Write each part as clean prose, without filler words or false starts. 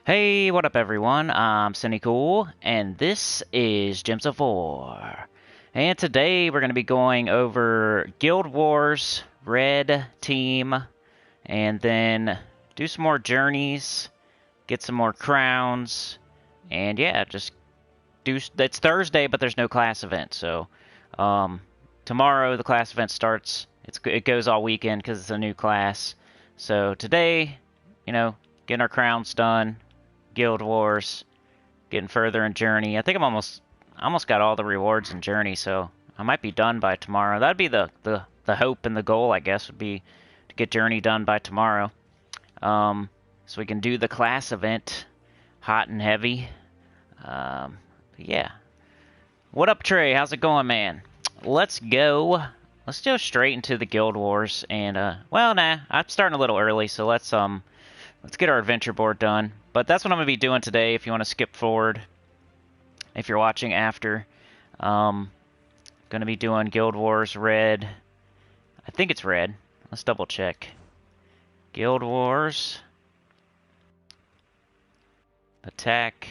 Hey, what up everyone? I'm Sinnycool, and this is Gems of War. And today we're going to be going over Guild Wars, Red Team, and then do some more journeys, get some more crowns, and yeah, just do... It's Thursday, but there's no class event, so tomorrow the class event starts. It goes all weekend because it's a new class. So today, getting our crowns done, Guild Wars, getting further in Journey. I think I almost got all the rewards in Journey, so I might be done by tomorrow. That'd be the hope and the goal, I guess, would be to get Journey done by tomorrow. So we can do the class event, hot and heavy. Yeah. What up, Trey? How's it going, man? Let's go. Let's go straight into the Guild Wars, and well, nah, I'm starting a little early, so let's get our adventure board done. But that's what I'm going to be doing today if you want to skip forward. If you're watching after. Going to be doing Guild Wars Red. I think it's Red. Let's double check. Guild Wars. Attack.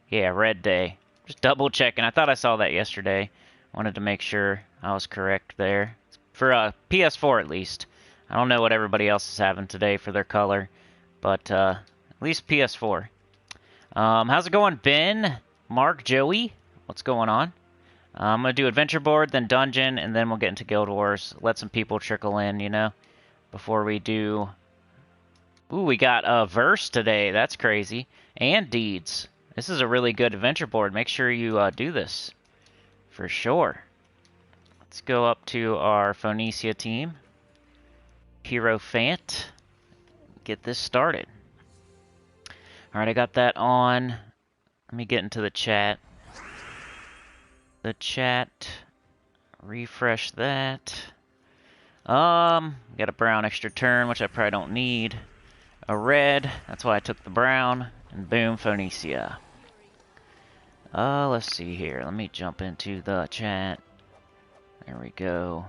Yeah, Red Day. Just double checking. I thought I saw that yesterday. Wanted to make sure I was correct there. For PS4 at least. I don't know what everybody else is having today for their color. But at least PS4. How's it going, Ben? Mark, Joey? What's going on? I'm going to do Adventure Board, then Dungeon, and then we'll get into Guild Wars. Let some people trickle in, before we do... Ooh, we got a verse today. That's crazy. And Deeds. This is a really good Adventure Board. Make sure you do this. For sure. Let's go up to our Phoenicia team. Hero Fant. Get this started. Alright, I got that on. Let me get into the chat. The chat. Refresh that. Got a brown extra turn, which I probably don't need. A red, that's why I took the brown. And boom, Phoenicia. Let's see here. Let me jump into the chat. There we go.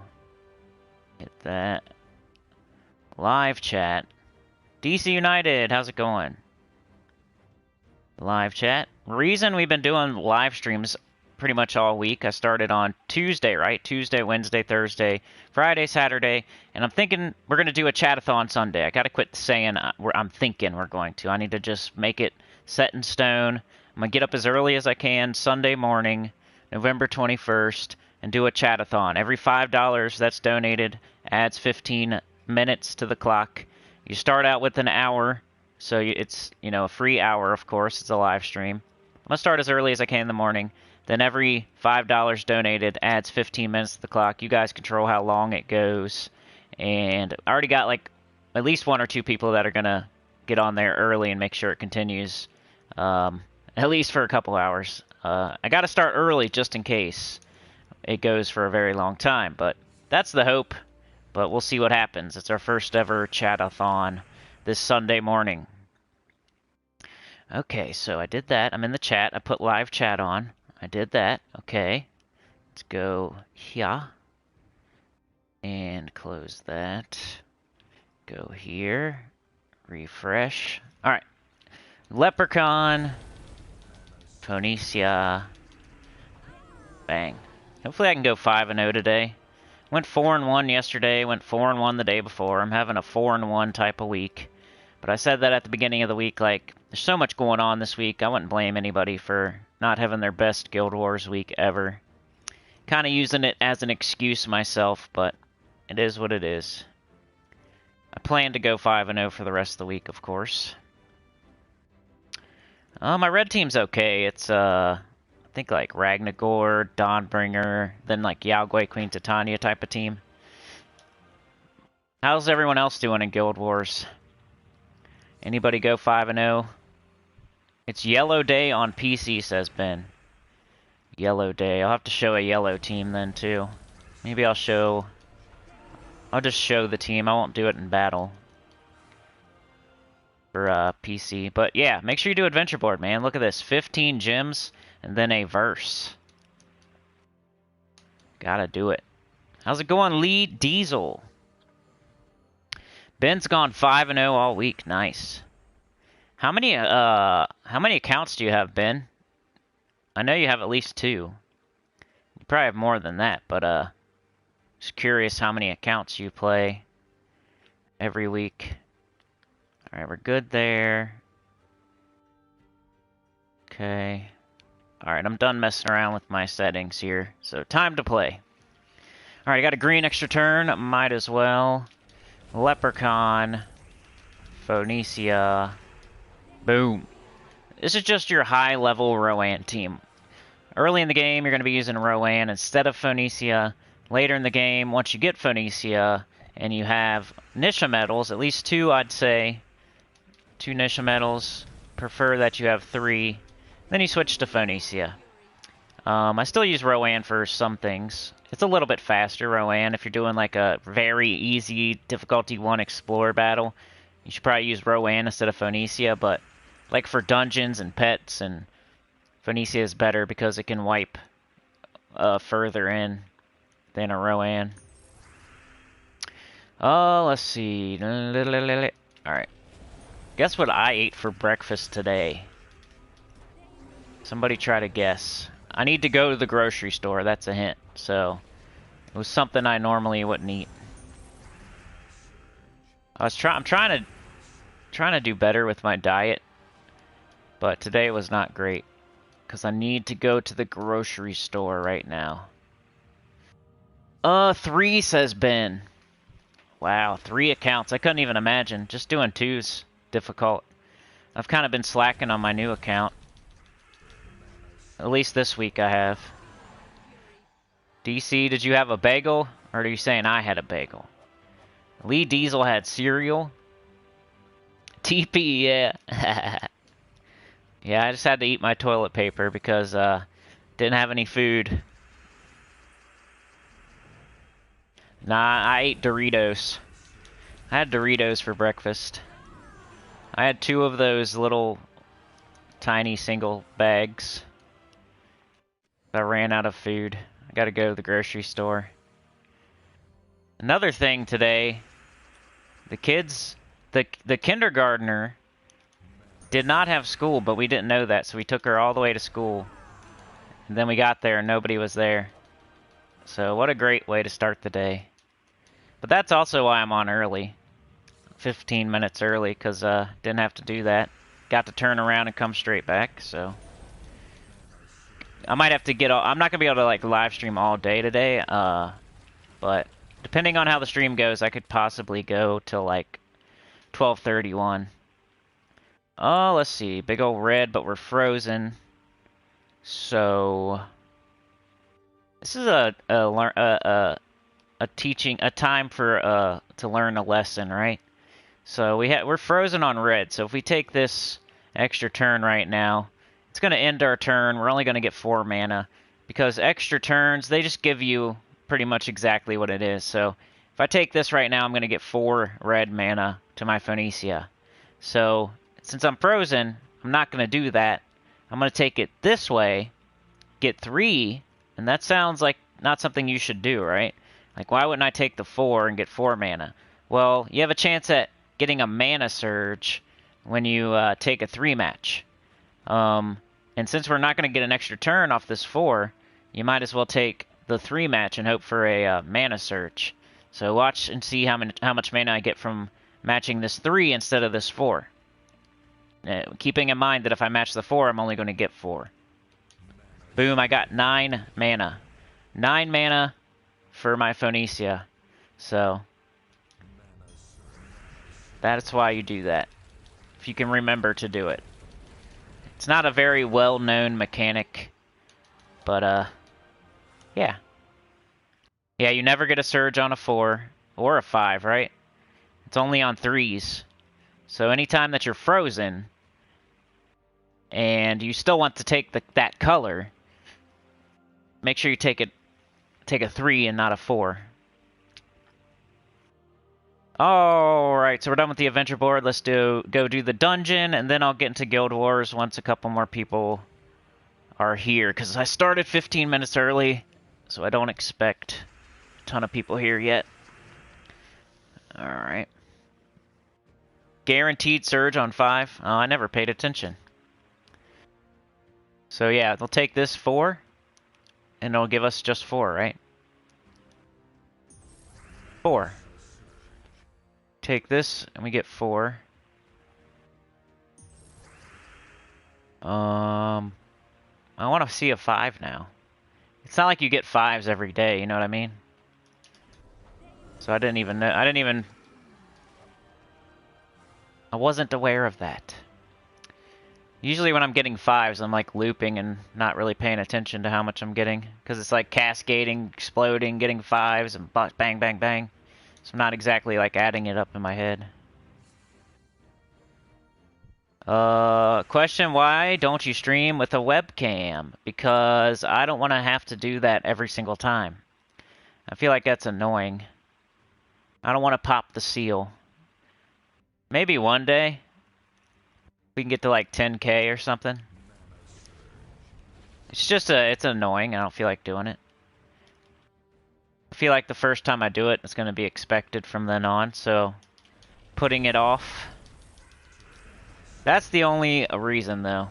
Get that. Live chat. DC United, how's it going? Live chat. Reason we've been doing live streams pretty much all week. I started on Tuesday, right? Tuesday, Wednesday, Thursday, Friday, Saturday, and I'm thinking we're going to do a chat-a-thon Sunday. I got to quit saying I'm thinking we're going to. I need to just make it set in stone. I'm going to get up as early as I can Sunday morning, November 21st, and do a chat-a-thon. Every $5 that's donated adds 15 minutes to the clock. You start out with an hour, so it's, a free hour, of course. It's a live stream. I'm going to start as early as I can in the morning. Then every $5 donated adds 15 minutes to the clock. You guys control how long it goes. And I already got, at least one or two people that are going to get on there early and make sure it continues. At least for a couple hours. I got to start early just in case it goes for a very long time. But that's the hope. But we'll see what happens. It's our first ever chat-a-thon this Sunday morning. Okay, so I did that. I'm in the chat. I put live chat on. I did that. Okay. Let's go here. And close that. Go here. Refresh. Alright. Leprechaun. Phoenicia. Bang. Hopefully I can go 5-0 today. Went 4-1 yesterday, went 4-1 the day before. I'm having a 4-1 type of week. But I said that at the beginning of the week, there's so much going on this week. I wouldn't blame anybody for not having their best Guild Wars week ever. Kind of using it as an excuse myself, but it is what it is. I plan to go 5-0 for the rest of the week, of course. My red team's okay. It's, I think Ragnagor, Dawnbringer, then Yaogwei, Queen Titania type of team. How's everyone else doing in Guild Wars? Anybody go 5-0? It's Yellow Day on PC, says Ben. Yellow Day. I'll have to show a yellow team then too. Maybe I'll just show the team. I won't do it in battle. For PC. But yeah, make sure you do Adventure Board, man. Look at this. 15 gems. And then a verse. Gotta do it. How's it going, Lee Diesel? Ben's gone 5-0 all week. Nice. How many accounts do you have, Ben? I know you have at least 2. You probably have more than that, but just curious how many accounts you play every week. Alright, we're good there. Okay. Alright, I'm done messing around with my settings here. So, time to play. Alright, I got a green extra turn. Might as well. Leprechaun. Phoenicia. Boom. This is just your high-level Rowan team. Early in the game, you're going to be using Rowan instead of Phoenicia. Later in the game, once you get Phoenicia, and you have Nisha medals, at least 2, I'd say. 2 Nisha medals. Prefer that you have 3. Then you switch to Phoenicia. I still use Rowan for some things. It's a little bit faster, Rowan. If you're doing like a very easy difficulty 1 Explorer battle, you should probably use Rowan instead of Phoenicia, but like for dungeons and pets, and Phoenicia is better because it can wipe further in than a Rowan. Oh, let's see. Alright. Guess what I ate for breakfast today? Somebody try to guess. I need to go to the grocery store, that's a hint. So, it was something I normally wouldn't eat. I'm trying to do better with my diet, but today was not great because I need to go to the grocery store right now. 3 says Ben. Wow, 3 accounts. I couldn't even imagine. Just doing 2's difficult. I've kind of been slacking on my new account. At least this week I have. DC, did you have a bagel? Or are you saying I had a bagel? Lee Diesel had cereal. TP, yeah. Yeah, I just had to eat my toilet paper because didn't have any food. Nah, I ate Doritos. I had Doritos for breakfast. I had 2 of those little tiny single bags. I ran out of food. I gotta go to the grocery store. Another thing today, the kids, the kindergartner did not have school, but we didn't know that, so we took her all the way to school. And then we got there and nobody was there. So what a great way to start the day. But that's also why I'm on early. 15 minutes early, because didn't have to do that. Got to turn around and come straight back, so. I might have to get I'm not going to be able to like live stream all day today, but depending on how the stream goes, I could possibly go till like 12:31. Oh, let's see. Big old red, but we're frozen. So this is a time for to learn a lesson, right? So we're frozen on red. So if we take this extra turn right now, it's going to end our turn. We're only going to get 4 mana because extra turns, they just give you pretty much exactly what it is. So if I take this right now, I'm going to get 4 red mana to my Phoenicia. So since I'm frozen, I'm not going to do that. I'm going to take it this way, get 3, and that sounds like not something you should do, right? Like, why wouldn't I take the 4 and get 4 mana? Well, you have a chance at getting a mana surge when you take a 3 match. And since we're not going to get an extra turn off this 4, you might as well take the 3 match and hope for a mana surge. So watch and see how much mana I get from matching this 3 instead of this 4. Keeping in mind that if I match the 4, I'm only going to get 4. Boom, I got 9 mana. 9 mana for my Phoenicia. So that's why you do that. If you can remember to do it. It's not a very well-known mechanic, but, yeah. Yeah, you never get a surge on a 4 or a 5, right? It's only on 3s. So anytime that you're frozen, and you still want to take that color, make sure you take a 3 and not a 4. Alright, so we're done with the adventure board. Let's go do the dungeon, and then I'll get into Guild Wars once a couple more people are here. Because I started 15 minutes early, so I don't expect a ton of people here yet. Alright. Guaranteed surge on 5. Oh, I never paid attention. So yeah, they'll take this 4, and it'll give us just 4, right? 4. Take this, and we get 4. I want to see a 5 now. It's not like you get 5s every day, you know what I mean? So I didn't even know. I wasn't aware of that. Usually when I'm getting 5s, I'm like looping and not really paying attention to how much I'm getting. Because it's like cascading, exploding, getting 5s, and bang, bang, bang. So I'm not exactly like adding it up in my head. Question, why don't you stream with a webcam? Because I don't want to have to do that every single time. I feel like that's annoying. I don't want to pop the seal. Maybe one day we can get to like 10K or something. It's just it's annoying. I don't feel like doing it. I feel like the first time I do it, it's going to be expected from then on, so putting it off. That's the only reason, though.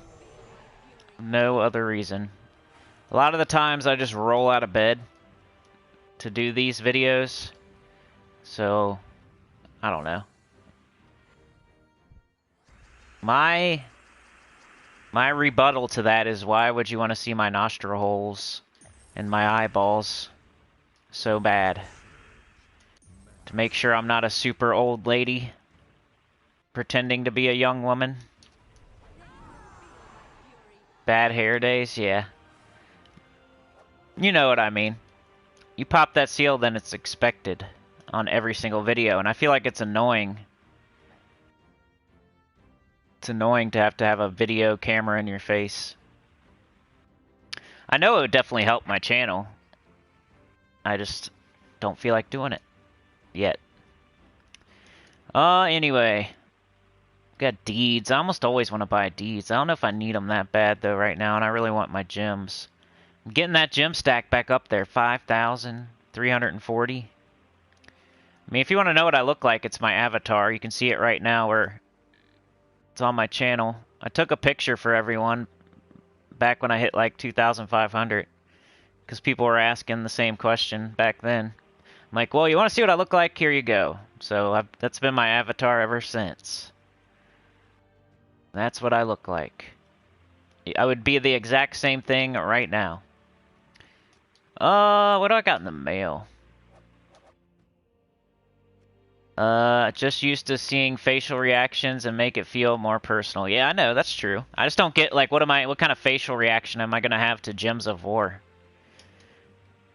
No other reason. A lot of the times I just roll out of bed to do these videos, so I don't know. My rebuttal to that is, why would you want to see my nostril holes and my eyeballs so bad? To make sure I'm not a super old lady pretending to be a young woman? Bad hair days? Yeah. You know what I mean. You pop that seal, then it's expected on every single video, and I feel like it's annoying. It's annoying to have a video camera in your face. I know it would definitely help my channel. I just don't feel like doing it yet. Anyway. Got deeds. I almost always want to buy deeds. I don't know if I need them that bad, though, right now, and I really want my gems. I'm getting that gem stack back up there. 5,340. I mean, if you want to know what I look like, it's my avatar. You can see it right now where it's on my channel. I took a picture for everyone back when I hit like 2,500 because people were asking the same question back then. I'm like, well, you want to see what I look like? Here you go. So that's been my avatar ever since. That's what I look like. I would be the exact same thing right now. What do I got in the mail? Just used to seeing facial reactions and make it feel more personal. Yeah, I know, that's true. I just don't get, like, what kind of facial reaction am I gonna have to Gems of War?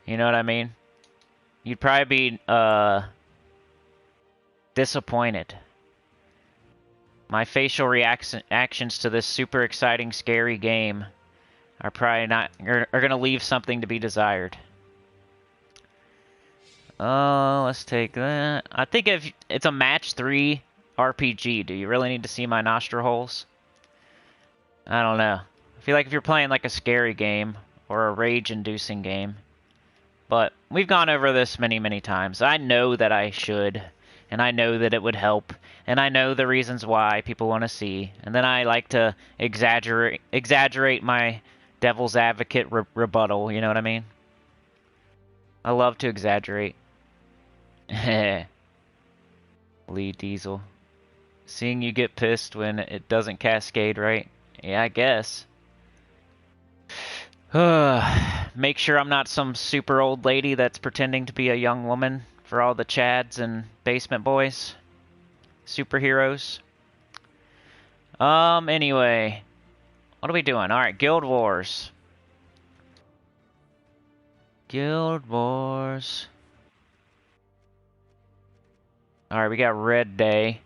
You know what I mean? You'd probably be, disappointed. My facial actions to this super exciting, scary game are probably not, are gonna leave something to be desired. Let's take that. I think if it's a match 3 RPG, do you really need to see my nostril holes? I don't know. I feel like if you're playing like a scary game or a rage-inducing game. But we've gone over this many, many times. I know that I should, and I know that it would help, and I know the reasons why people want to see. And then I like to exaggerate my devil's advocate rebuttal, you know what I mean? I love to exaggerate. Lee Diesel. Seeing you get pissed when it doesn't cascade right. Yeah, I guess. Make sure I'm not some super old lady that's pretending to be a young woman for all the Chads and basement boys. Superheroes. Anyway. What are we doing? Alright, Guild Wars. Guild Wars. Alright, we got Red Day.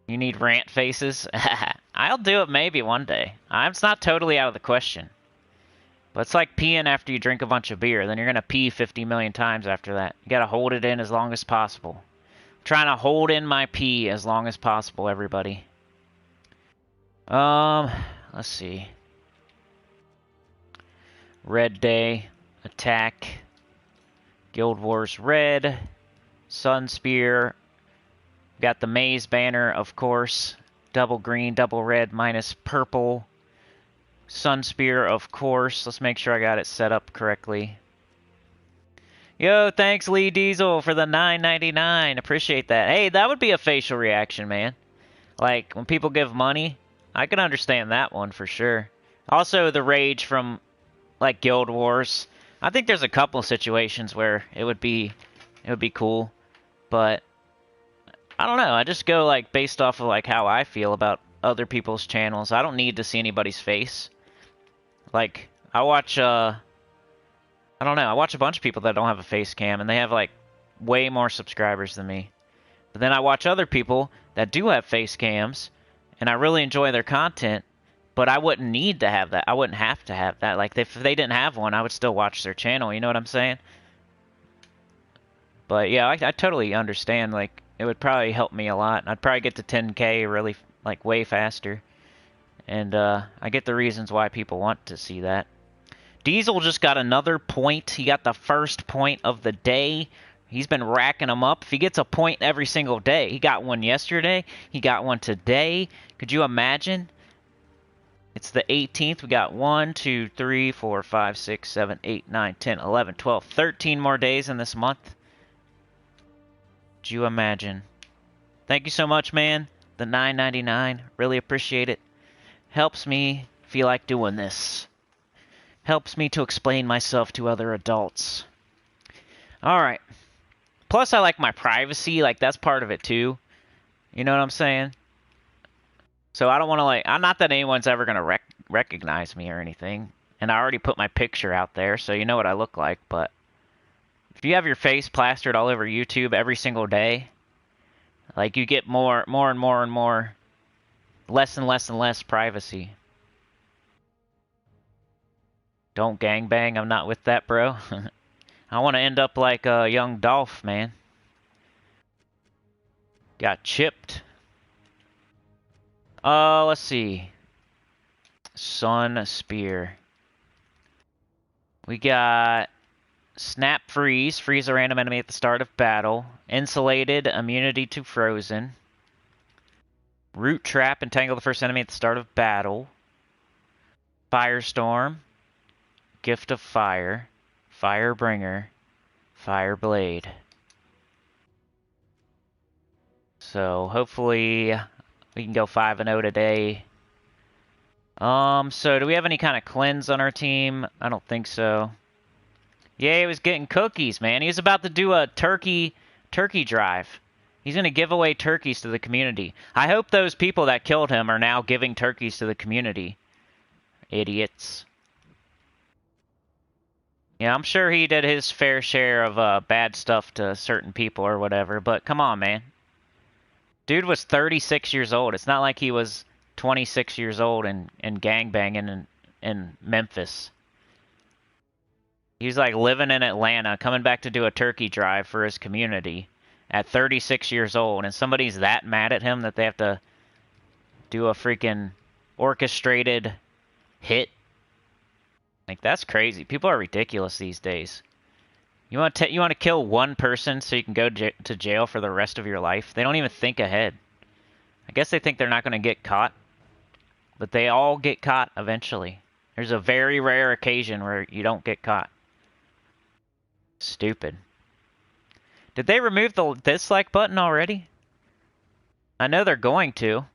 You need rant faces? I'll do it maybe one day. It's not totally out of the question. But it's like peeing after you drink a bunch of beer. Then you're going to pee 50 million times after that. You got to hold it in as long as possible. I'm trying to hold in my pee as long as possible, everybody. Let's see. Red Day. Attack. Guild Wars Red. Sun Spear. Got the maze banner, of course. Double green, double red, minus purple. Sun Spear, of course. Let's make sure I got it set up correctly. Yo, thanks Lee Diesel for the $9.99. Appreciate that. Hey, that would be a facial reaction, man. Like, when people give money, I can understand that one for sure. Also, the rage from, like, Guild Wars. I think there's a couple of situations where it would be cool. But, I don't know. I just go, like, based off of, like, how I feel about other people's channels. I don't need to see anybody's face. Like, I watch, I don't know. I watch a bunch of people that don't have a face cam, and they have, like, way more subscribers than me. But then I watch other people that do have face cams, and I really enjoy their content, but I wouldn't need to have that. I wouldn't have to have that. Like, if they didn't have one, I would still watch their channel. You know what I'm saying? But, yeah, I totally understand. Like, it would probably help me a lot. I'd probably get to 10K really, like, way faster. And I get the reasons why people want to see that. Diesel just got another point. He got the first point of the day. He's been racking them up. If he gets a point every single day, he got one yesterday. He got one today. Could you imagine? It's the 18th. We got 1, 2, 3, 4, 5, 6, 7, 8, 9, 10, 11, 12, 13 more days in this month. Could you imagine? Thank you so much, man. The $9.99. Really appreciate it. Helps me feel like doing this. Helps me to explain myself to other adults. Alright. Plus, I like my privacy. Like, that's part of it, too. You know what I'm saying? So, I don't want to, like... Not that anyone's ever going to recognize me or anything. And I already put my picture out there, so you know what I look like. But if you have your face plastered all over YouTube every single day, like, you get more and more, less and less privacy. Don't gangbang. I'm not with that, bro. I want to end up like young Dolph, man. Got chipped. Let's see. Sun Spear. We got Snap Freeze. Freeze a random enemy at the start of battle. Insulated. Immunity to Frozen. Root Trap. Entangle the first enemy at the start of battle. Firestorm. Gift of Fire, Firebringer, Fireblade. So hopefully we can go 5-0 today. So do we have any kind of cleanse on our team? I don't think so. Yeah, he was getting cookies, man. He was about to do a turkey drive. He's going to give away turkeys to the community. I hope those people that killed him are now giving turkeys to the community. Idiots. Yeah, I'm sure he did his fair share of bad stuff to certain people or whatever, but come on, man. Dude was 36 years old. It's not like he was 26 years old and gangbanging in Memphis. He was like living in Atlanta, coming back to do a turkey drive for his community at 36 years old, and somebody's that mad at him that they have to do a freaking orchestrated hit. Like, that's crazy. People are ridiculous these days. You want to kill one person so you can go to jail for the rest of your life? They don't even think ahead. I guess they think they're not going to get caught. But they all get caught eventually. There's a very rare occasion where you don't get caught. Stupid. Did they remove the dislike button already? I know they're going to.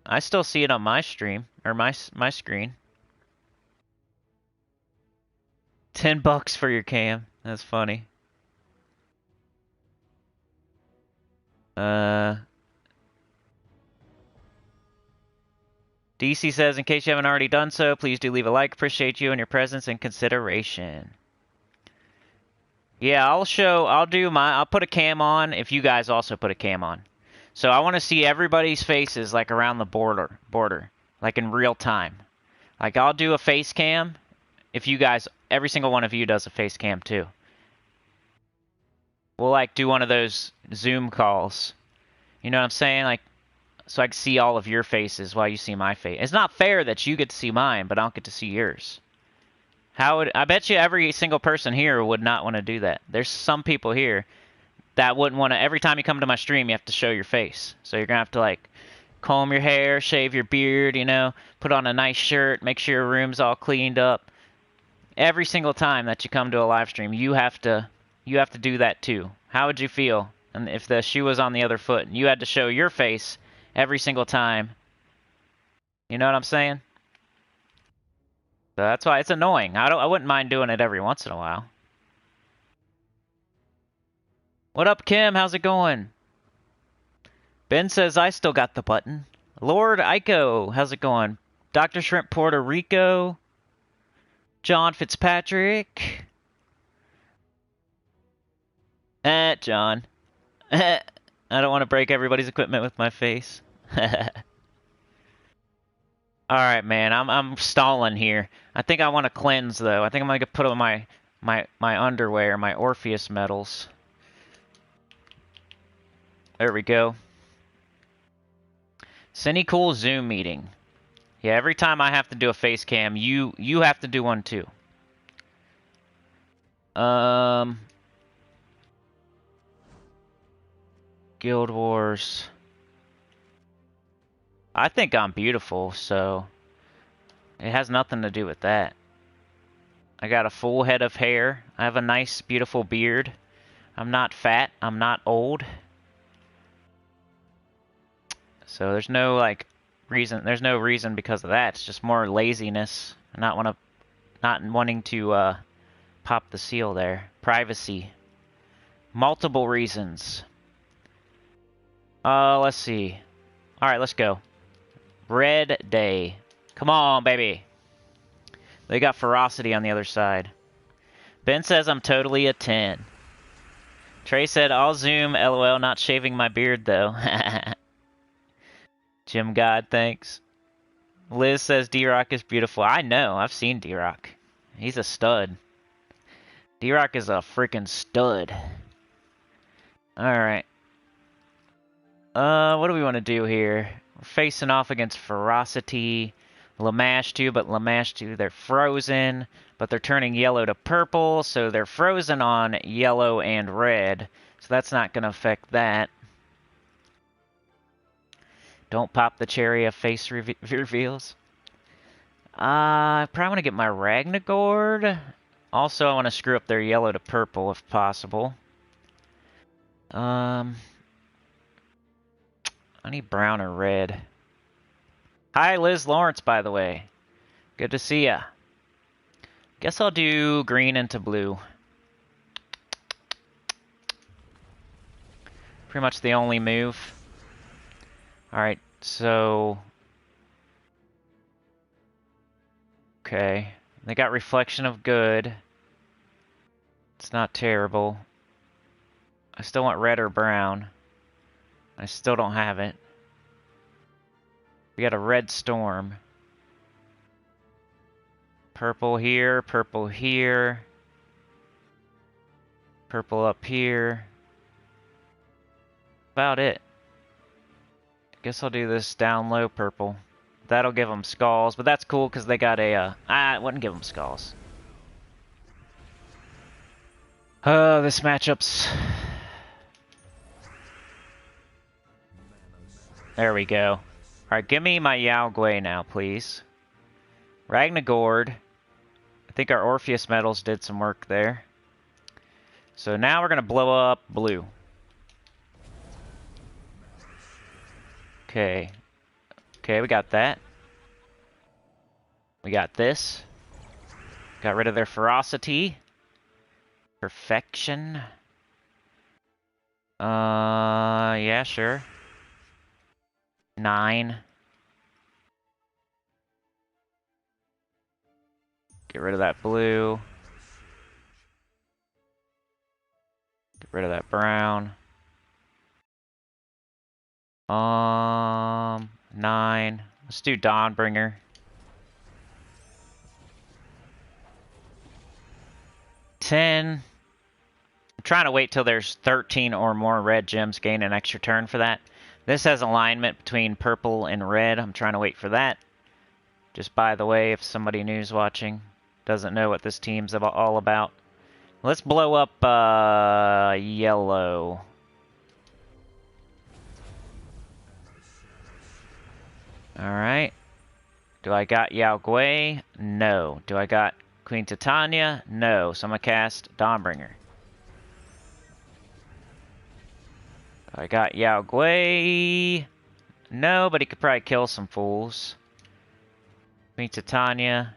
I still see it on my stream, or my screen. $10 for your cam. That's funny. DC says, in case you haven't already done so, please do leave a like. Appreciate you and your presence and consideration. Yeah, I'll put a cam on if you guys also put a cam on. So I want to see everybody's faces, like, around the border, like, in real time. Like, I'll do a face cam if you guys, every single one of you does a face cam too. We'll, like, do one of those Zoom calls. You know what I'm saying? Like, so I can see all of your faces while you see my face. It's not fair that you get to see mine, but I don't get to see yours. I bet you every single person here would not want to do that. There's some people here that wouldn't want to... Every time you come to my stream, you have to show your face. So you're going to have to, like, comb your hair, shave your beard, you know, put on a nice shirt, make sure your room's all cleaned up. Every single time that you come to a live stream, you have to do that too. How would you feel and if the shoe was on the other foot and you had to show your face every single time? You know what I'm saying? So that's why it's annoying. I wouldn't mind doing it every once in a while. What up, Kim? How's it going? Ben says I still got the button. Lord Ico, how's it going? Dr. Shrimp Puerto Rico. John Fitzpatrick. John. I don't want to break everybody's equipment with my face. Alright, man, I'm stalling here. I think I want to cleanse, though. I think I'm going to put on my underwear, my Orpheus medals. There we go. Sinnycool Zoom meeting. Yeah, every time I have to do a face cam, you have to do one too. Guild Wars. I think I'm beautiful, so it has nothing to do with that. I got a full head of hair. I have a nice, beautiful beard. I'm not fat. I'm not old. So there's no, like, reason. There's no reason because of that. It's just more laziness. Not wanting to pop the seal there. Privacy. Multiple reasons. Let's see. Alright, let's go. Red Day. Come on, baby. They got ferocity on the other side. Ben says I'm totally a 10. Trey said, I'll zoom, lol, not shaving my beard, though. Jim God, thanks. Liz says D-Rock is beautiful. I know, I've seen D-Rock. He's a stud. D-Rock is a freaking stud. Alright. What do we want to do here? We're facing off against Ferocity. Lamash 2, but Lamash 2, they're frozen. But they're turning yellow to purple, so they're frozen on yellow and red. So that's not going to affect that. Don't pop the cherry of face reveals. I probably want to get my Ragnagord. Also, I want to screw up their yellow to purple if possible. I need brown or red. Hi, Liz Lawrence, by the way. Good to see ya. Guess I'll do green into blue. Pretty much the only move. Alright, so... Okay. They got Reflection of Good. It's not terrible. I still want red or brown. I still don't have it. We got a Red Storm. Purple here, purple here. Purple up here. About it. Guess I'll do this down low purple. That'll give them skulls, but that's cool because they got a, I wouldn't give them skulls. Oh, this matchup's... There we go. Alright, give me my Yao Gui now, please. Ragnagord. I think our Orpheus medals did some work there. So now we're going to blow up blue. Okay. Okay, we got that. We got this. Got rid of their ferocity. Perfection. Yeah, sure. 9. Get rid of that blue. Get rid of that brown. 9. Let's do Dawnbringer. 10. I'm trying to wait till there's 13 or more red gems, gain an extra turn for that. This has alignment between purple and red. I'm trying to wait for that. Just by the way, if somebody new's watching doesn't know what this team's all about. Let's blow up yellow. Alright. Do I got Yao Gui? No. Do I got Queen Titania? No. So I'm gonna cast Dawnbringer. Do I got Yao Gui? No, but he could probably kill some fools. Queen Titania.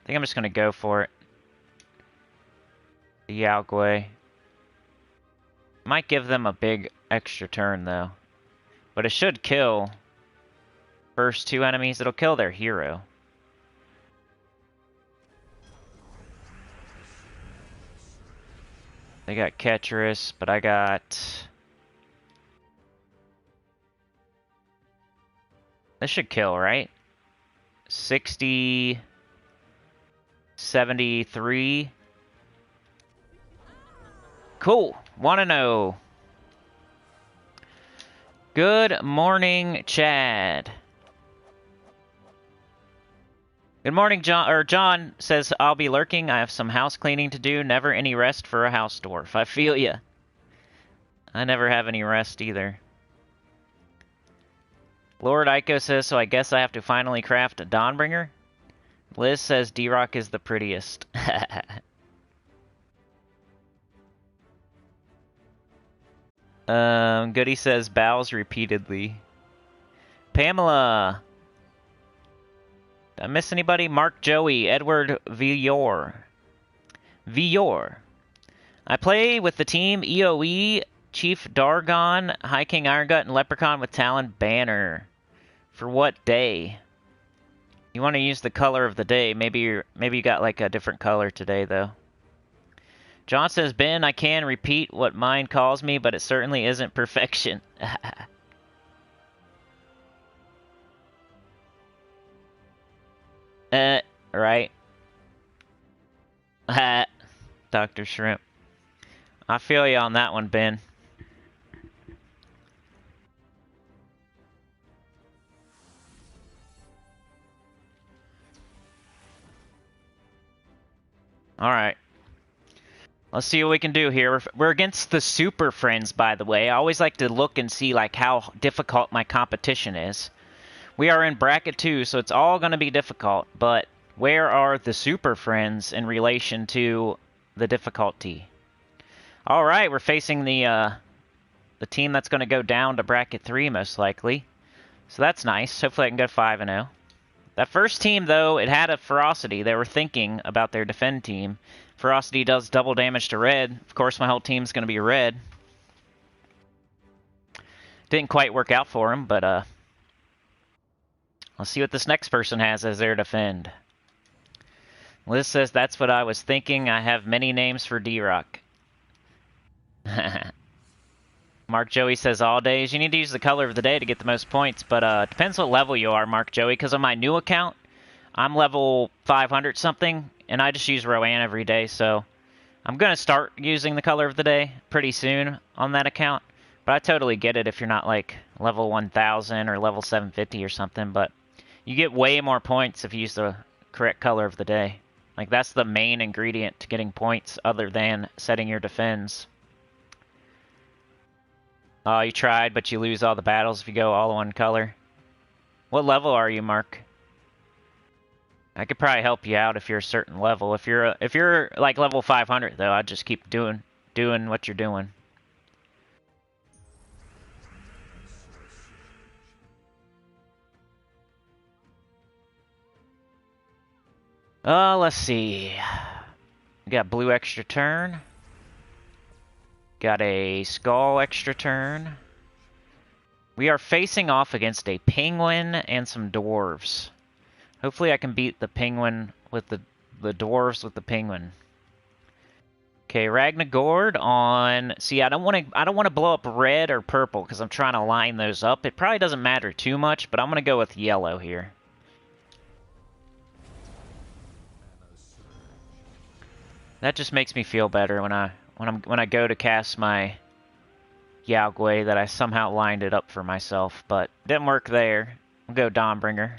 I think I'm just gonna go for it. The Yao Gui. Might give them a big extra turn though. But it should kill first two enemies. It'll kill their hero. They got Ketcherus, but I got... This should kill, right? 60... 73... Cool. 1-0. Good morning, Chad. Good morning, John. Or John says, I'll be lurking. I have some house cleaning to do. Never any rest for a house dwarf. I feel ya. I never have any rest either. Lord Ico says, so I guess I have to finally craft a Dawnbringer. Liz says D-Rock is the prettiest. Goody says bows repeatedly. Pamela. Did I miss anybody? Mark Joey. Edward Vior. I play with the team EOE, Chief Dargon, High King Irongut, and Leprechaun with Talon Banner. For what day? You want to use the color of the day. Maybe you got like a different color today though. John says, Ben, I can repeat what mine calls me, but it certainly isn't perfection. Right. Dr. Shrimp. I feel you on that one, Ben. Alright. Let's see what we can do here. We're against the Super Friends, by the way. I always like to look and see like how difficult my competition is. We are in bracket 2, so it's all going to be difficult. But where are the Super Friends in relation to the difficulty? All right, we're facing the team that's going to go down to bracket 3 most likely. So that's nice. Hopefully I can go 5-0. That first team, though, it had a ferocity. They were thinking about their defend team. Ferocity does double damage to red. Of course, my whole team's going to be red. Didn't quite work out for him, but let's see what this next person has as their defend. Liz says, that's what I was thinking. I have many names for D-Rock. Mark Joey says, all days. You need to use the color of the day to get the most points, but depends what level you are, Mark Joey, because on my new account, I'm level 500 something, and I just use Rowan every day, so I'm going to start using the color of the day pretty soon on that account. But I totally get it if you're not like level 1000 or level 750 or something, but you get way more points if you use the correct color of the day. Like that's the main ingredient to getting points other than setting your defense. Oh, you tried, but you lose all the battles if you go all one color. What level are you, Mark? I could probably help you out if you're a certain level. If you're like level 500 though, I'd just keep doing what you're doing. Let's see. We got blue extra turn. Got a skull extra turn. We are facing off against a penguin and some dwarves. Hopefully I can beat the penguin with the dwarves with the penguin. Okay, Ragnagord on... See, I don't want to blow up red or purple because I'm trying to line those up. It probably doesn't matter too much, but I'm going to go with yellow here. That just makes me feel better when I go to cast my Yao Gui that I somehow lined it up for myself, but didn't work there. I'll go Dawnbringer.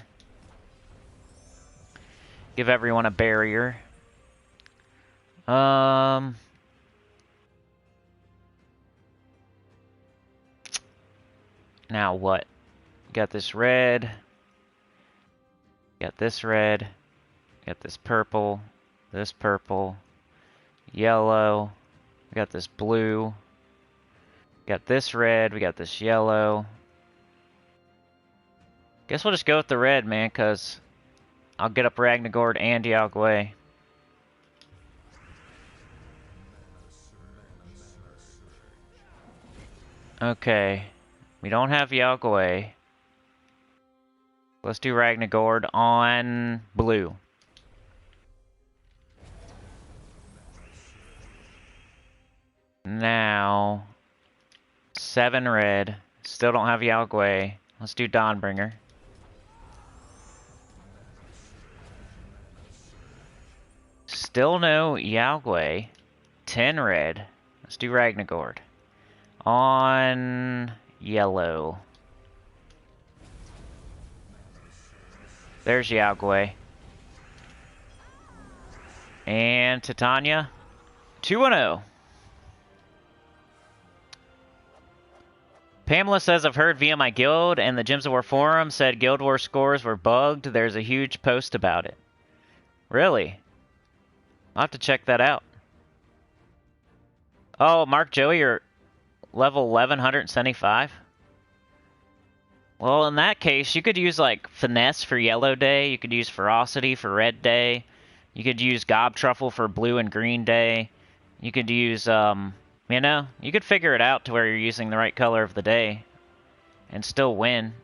Give everyone a barrier. Now what? Got this red. Got this red. Got this purple. This purple. Yellow. We got this blue. Got this red. We got this yellow. Guess we'll just go with the red, man, because I'll get up Ragnagord and Yao Gui. Okay. We don't have Yao Gui. Let's do Ragnagord on blue. Now, 7 red. Still don't have Yao Gui. Let's do Dawnbringer. Still no Yao Gui. 10 red. Let's do Ragnagord. On yellow. There's Yao Gui. And Titania. 2-0. Pamela says, I've heard via my guild and the Gems of War forum said Guild War scores were bugged. There's a huge post about it. Really? I'll have to check that out. Oh, Mark Joey, you're level 1175? Well, in that case, you could use, like, Finesse for Yellow Day. You could use Ferocity for Red Day. You could use Gob Truffle for Blue and Green Day. You could use, you know, you could figure it out to where you're using the right color of the day and still win.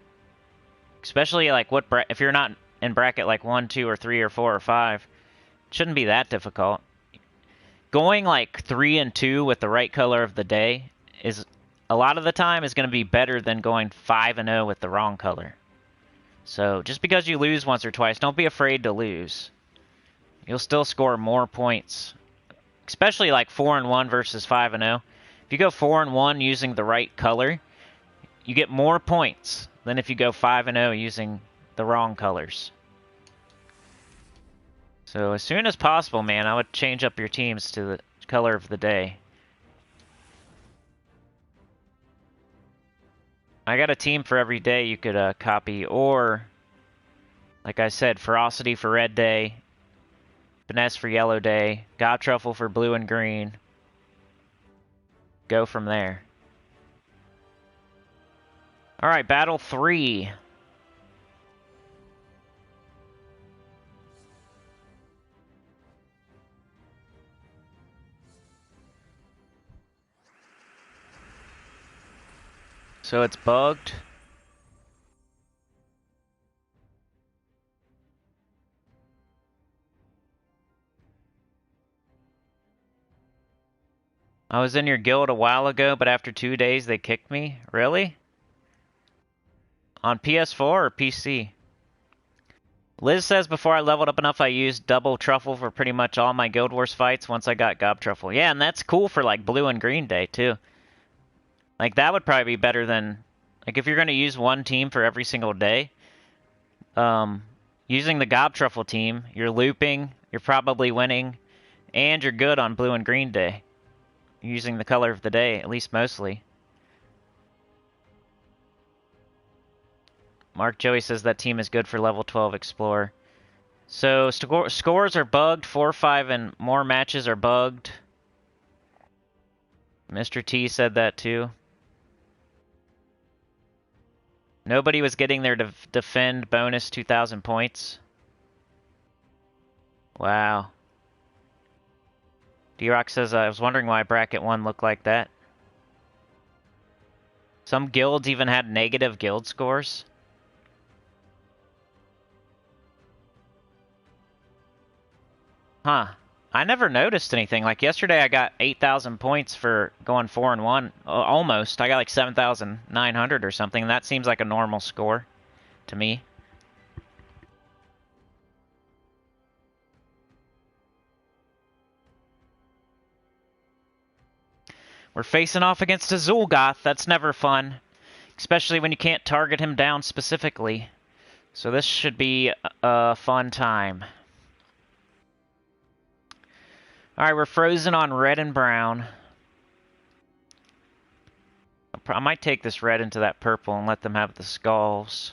Especially, like, if you're not in bracket, like, 1, 2, or 3, or 4, or 5. It shouldn't be that difficult. Going, like, 3 and 2 with the right color of the day is, a lot of the time, is going to be better than going 5 and 0 with the wrong color. So, just because you lose once or twice, don't be afraid to lose. You'll still score more points. Especially like 4 and 1 versus 5 and 0. If you go 4 and 1 using the right color, you get more points than if you go 5 and 0 using the wrong colors. So as soon as possible, man, I would change up your teams to the color of the day. I got a team for every day you could copy, or, like I said, Ferocity for Red Day, Finesse for Yellow Day, Gob Truffle for Blue and Green. Go from there. Alright, Battle 3. So it's bugged. I was in your guild a while ago, but after 2 days they kicked me. Really? On PS4 or PC? Liz says before I leveled up enough I used double truffle for pretty much all my Guild Wars fights once I got Gob Truffle. Yeah, and that's cool for like Blue and Green Day too. Like that would probably be better than, like if you're going to use one team for every single day, using the Gob Truffle team, you're looping, you're probably winning, and you're good on Blue and Green Day. Using the color of the day, at least mostly. Mark Joey says that team is good for level 12 Explorer. So scores are bugged. 4, 5, and more matches are bugged. Mr. T said that too. Nobody was getting their defend bonus 2,000 points. Wow. D-Rock says, I was wondering why Bracket 1 looked like that. Some guilds even had negative guild scores. Huh. I never noticed anything. Like yesterday I got 8,000 points for going 4 and 1. Almost. I got like 7,900 or something. That seems like a normal score to me. We're facing off against a Zul'Goth. That's never fun. Especially when you can't target him down specifically. So this should be a fun time. Alright, we're frozen on red and brown. I might take this red into that purple and let them have the skulls.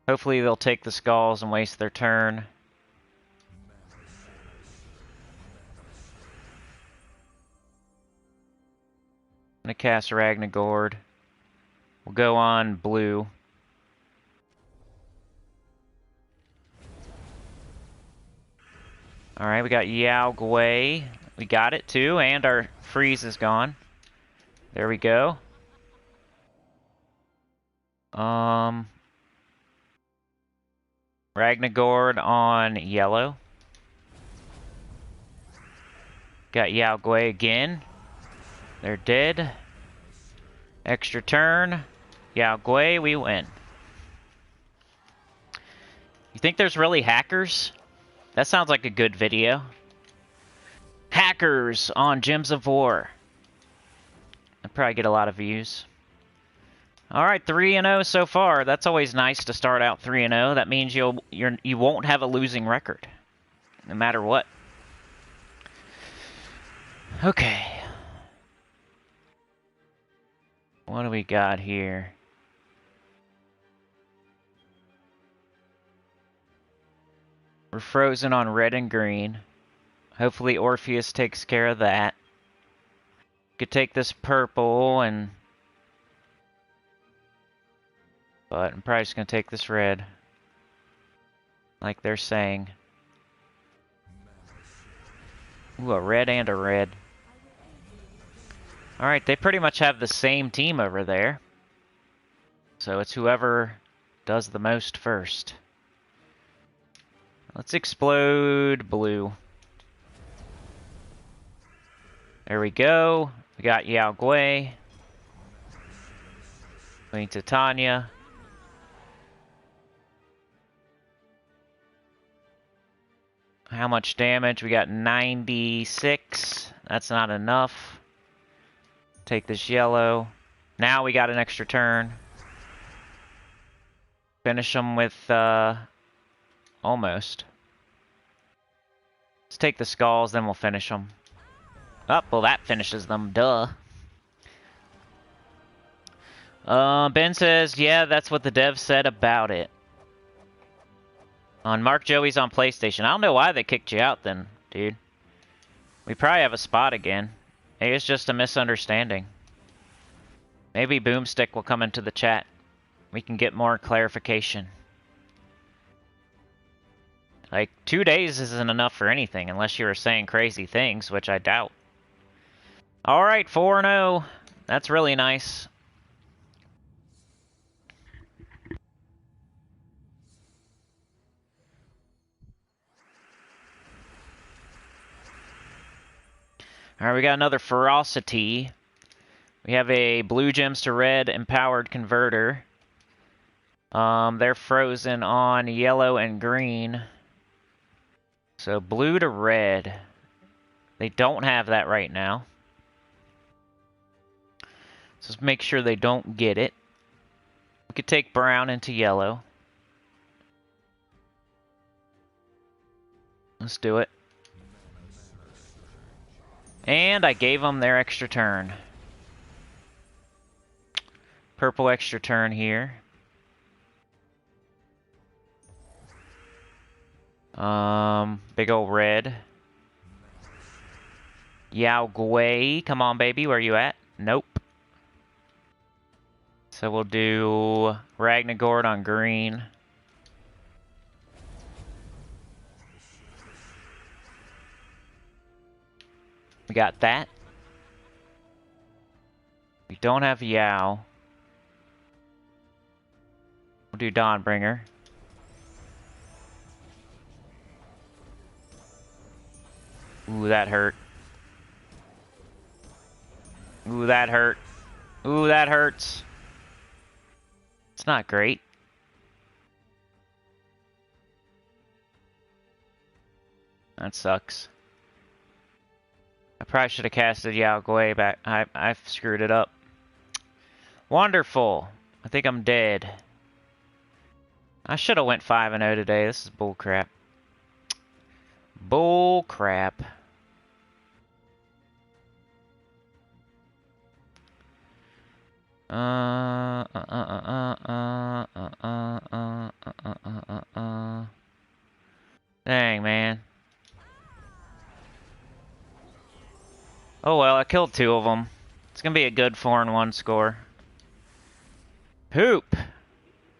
Hopefully they'll take the skulls and waste their turn. I'm gonna cast Ragnagord. We'll go on blue. Alright, we got Yao Gui. We got it too, and our freeze is gone. There we go. Ragnagord on yellow. Got Yao Gui again. They're dead. Extra turn. Yao Gui, we win. You think there's really hackers? That sounds like a good video. Hackers on Gems of War. I'd probably get a lot of views. Alright, 3-0 so far. That's always nice to start out 3-0. That means you won't have a losing record. No matter what. Okay. What do we got here? We're frozen on red and green. Hopefully Orpheus takes care of that. Could take this purple and... But I'm probably just going to take this red. Like they're saying. Ooh, a red and a red. Alright, they pretty much have the same team over there. So it's whoever does the most first. Let's explode blue. There we go. We got Yao Gui. Queen Titania. How much damage? We got 96. That's not enough. Take this yellow. Now we got an extra turn. Finish them with, almost. Let's take the skulls, then we'll finish them. Oh, well that finishes them, duh. Ben says, yeah, that's what the dev said about it. On Mark Joey's on PlayStation. I don't know why they kicked you out then, dude. We probably have a spot again. Maybe it's just a misunderstanding. Maybe Boomstick will come into the chat. We can get more clarification. Like, 2 days isn't enough for anything unless you were saying crazy things, which I doubt. Alright, 4-0. That's really nice. Alright, we got another Ferocity. We have a blue gems to red empowered converter. They're frozen on yellow and green. So blue to red. They don't have that right now. So let's make sure they don't get it. We could take brown into yellow. Let's do it. And I gave them their extra turn. Purple extra turn here. Big ol' red. Yao Gui, come on baby, where you at? Nope. So we'll do Ragnagord on green. We got that. We don't have Yao. We'll do Dawnbringer. Ooh, that hurt. Ooh, that hurt. Ooh, that hurts. It's not great. That sucks. I probably should have casted Yao Gui back. I've screwed it up. Wonderful. I think I'm dead. I should have went 5-0 today. This is bull crap. Bull crap. Dang, man. Oh well, I killed 2 of them. It's gonna be a good 4-1 score. Poop!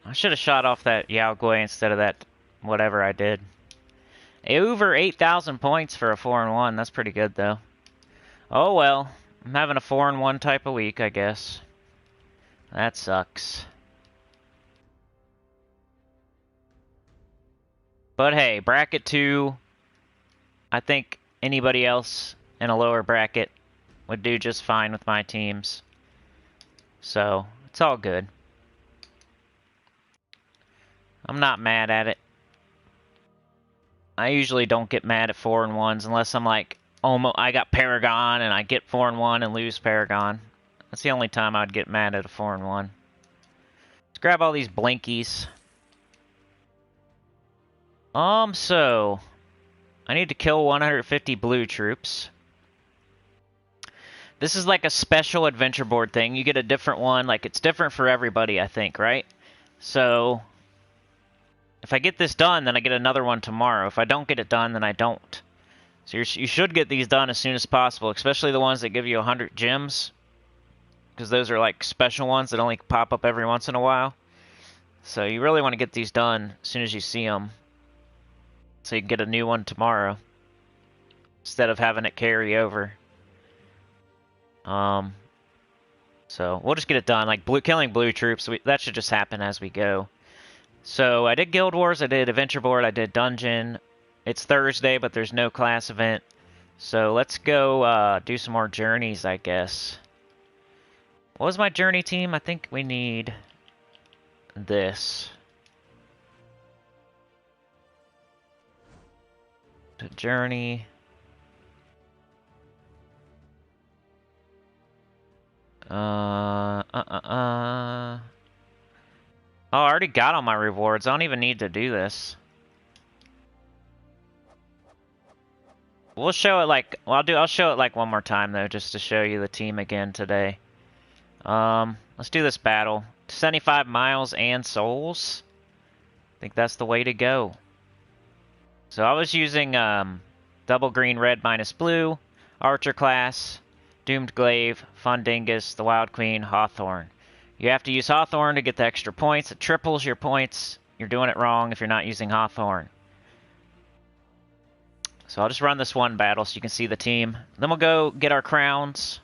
I should have shot off that Yao Gui instead of that whatever I did. Over 8,000 points for a 4-1. That's pretty good, though. Oh well. I'm having a 4-1 type of week, I guess. That sucks. But hey, bracket 2, I think anybody else in a lower bracket would do just fine with my teams. So, it's all good. I'm not mad at it. I usually don't get mad at 4-1s unless I'm like, almost, I got Paragon and I get 4-1 and lose Paragon. That's the only time I'd get mad at a 4-1. Let's grab all these blinkies. So I need to kill 150 blue troops. This is like a special adventure board thing. You get a different one. Like, it's different for everybody, I think, right? So if I get this done, then I get another one tomorrow. If I don't get it done, then I don't. So you should get these done as soon as possible, especially the ones that give you 100 gems. Because those are like special ones that only pop up every once in a while. So you really want to get these done as soon as you see them. So you can get a new one tomorrow. Instead of having it carry over. So we'll just get it done. Like killing blue troops, that should just happen as we go. So I did Guild Wars, I did Adventure Board, I did Dungeon. It's Thursday, but there's no class event. So let's go do some more journeys, I guess. What was my journey team? I think we need this. To journey. Oh, I already got all my rewards. I don't even need to do this. We'll show it like, well, I'll show it like one more time though, just to show you the team again today. Let's do this battle. 75 miles and souls. I think that's the way to go. So I was using double green, red minus blue, archer class, doomed glaive, fundingus, the wild queen, hawthorn. You have to use hawthorn to get the extra points. It triples your points. You're doing it wrong if you're not using hawthorn. So I'll just run this one battle so you can see the team. Then we'll go get our crowns.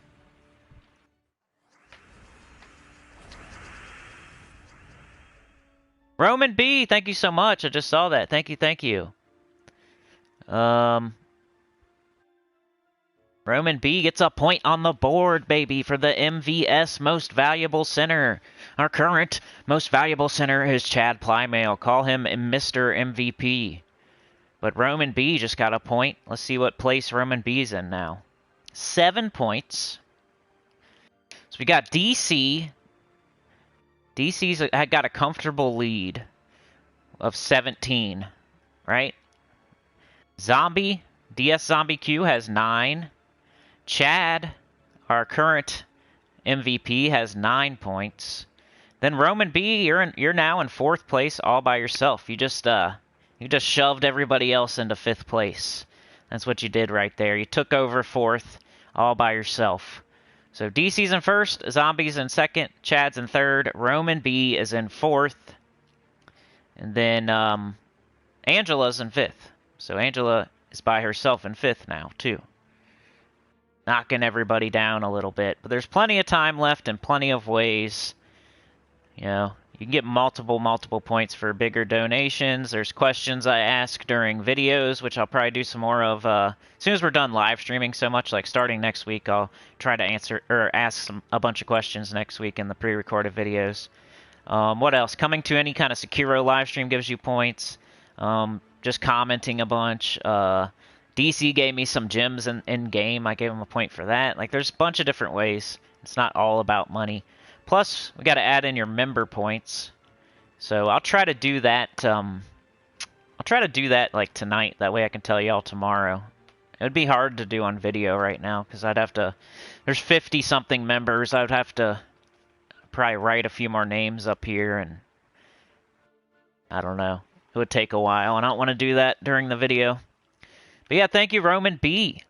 Roman B, thank you so much. I just saw that. Thank you, thank you. Roman B gets a point on the board, baby, for the MVS Most Valuable Center. Our current Most Valuable Center is Chad Plymail. Call him Mr. MVP. But Roman B just got a point. Let's see what place Roman B's in now. 7 points. So we got DC. DC's got a comfortable lead of 17, right? Zombie, DS Zombie Q has 9. Chad, our current MVP, has 9 points. Then Roman B, you're now in 4th place all by yourself. You just shoved everybody else into 5th place. That's what you did right there. You took over 4th all by yourself. So DC's in 1st, Zombie's in 2nd, Chad's in 3rd, Roman B is in 4th, and then Angela's in 5th. So Angela is by herself in 5th now, too. Knocking everybody down a little bit. But there's plenty of time left and plenty of ways. You know, you can get multiple points for bigger donations. There's questions I ask during videos, which I'll probably do some more of as soon as we're done live streaming so much. Like starting next week, I'll try to answer or ask a bunch of questions next week in the pre-recorded videos. What else? Coming to any kind of Sekiro live stream gives you points. Just commenting a bunch. DC gave me some gems in game. I gave him a point for that. Like, there's a bunch of different ways. It's not all about money. Plus, we got to add in your member points. So I'll try to do that. Like tonight. That way I can tell y'all tomorrow. It would be hard to do on video right now because I'd have to. There's 50 something members. I would have to probably write a few more names up here, and I don't know. It would take a while, and I don't want to do that during the video. But yeah, thank you, Roman B.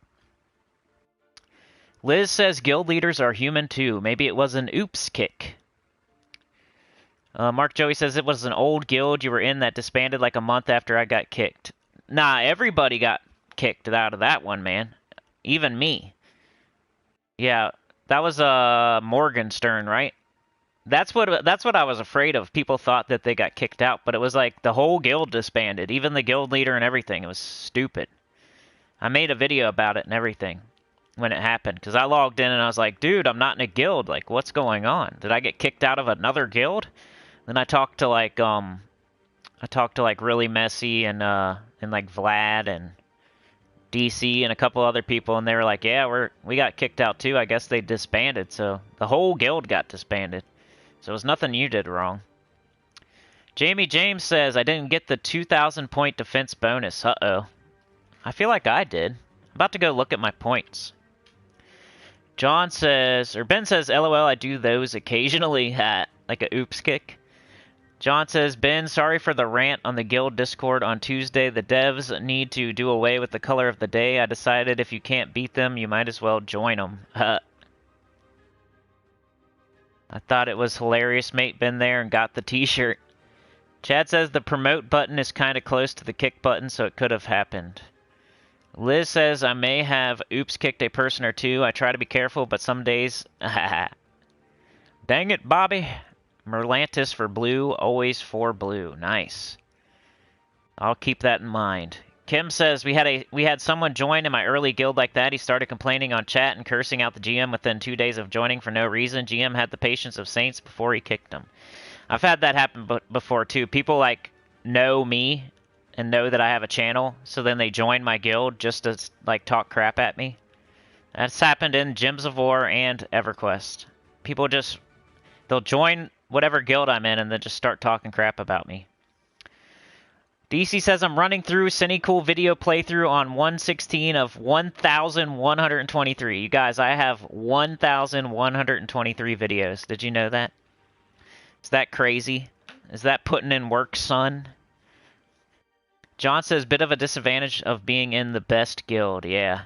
Liz says guild leaders are human too. Maybe it was an oops kick. Mark Joey says it was an old guild you were in that disbanded like a month after I got kicked. Nah, everybody got kicked out of that one, man. Even me. Yeah, that was Morgenstern, right? That's what I was afraid of. People thought that they got kicked out, but it was like the whole guild disbanded, even the guild leader and everything. It was stupid. I made a video about it and everything when it happened, because I logged in and I was like, dude, I'm not in a guild. Like, what's going on? Did I get kicked out of another guild? Then I talked to like Really Messy and like Vlad and DC and a couple other people, and they were like, yeah, we got kicked out too. I guess they disbanded, so the whole guild got disbanded. So it was nothing you did wrong. Jamie James says, I didn't get the 2,000 point defense bonus. Uh-oh. I feel like I did. I'm about to go look at my points. John says, or Ben says, LOL, I do those occasionally. Like a oops kick. John says, Ben, sorry for the rant on the guild Discord on Tuesday. The devs need to do away with the color of the day. I decided if you can't beat them, you might as well join them. I thought it was hilarious. Mate been there and got the t-shirt. Chad says the promote button is kind of close to the kick button, so it could have happened. Liz says, I may have oops kicked a person or two. I try to be careful, but some days... Dang it, Bobby. Merlantis for blue, always for blue. Nice. I'll keep that in mind. Kim says, we had someone join in my early guild like that. He started complaining on chat and cursing out the GM within 2 days of joining for no reason. GM had the patience of saints before he kicked him. I've had that happen before too. People like know me and know that I have a channel, so then they join my guild just to like talk crap at me. That's happened in Gems of War and EverQuest. People just, they'll join whatever guild I'm in and then just start talking crap about me. DC says, I'm running through Sinnycool video playthrough on 116 of 1,123. You guys, I have 1,123 videos. Did you know that? Is that crazy? Is that putting in work, son? John says, bit of a disadvantage of being in the best guild. Yeah.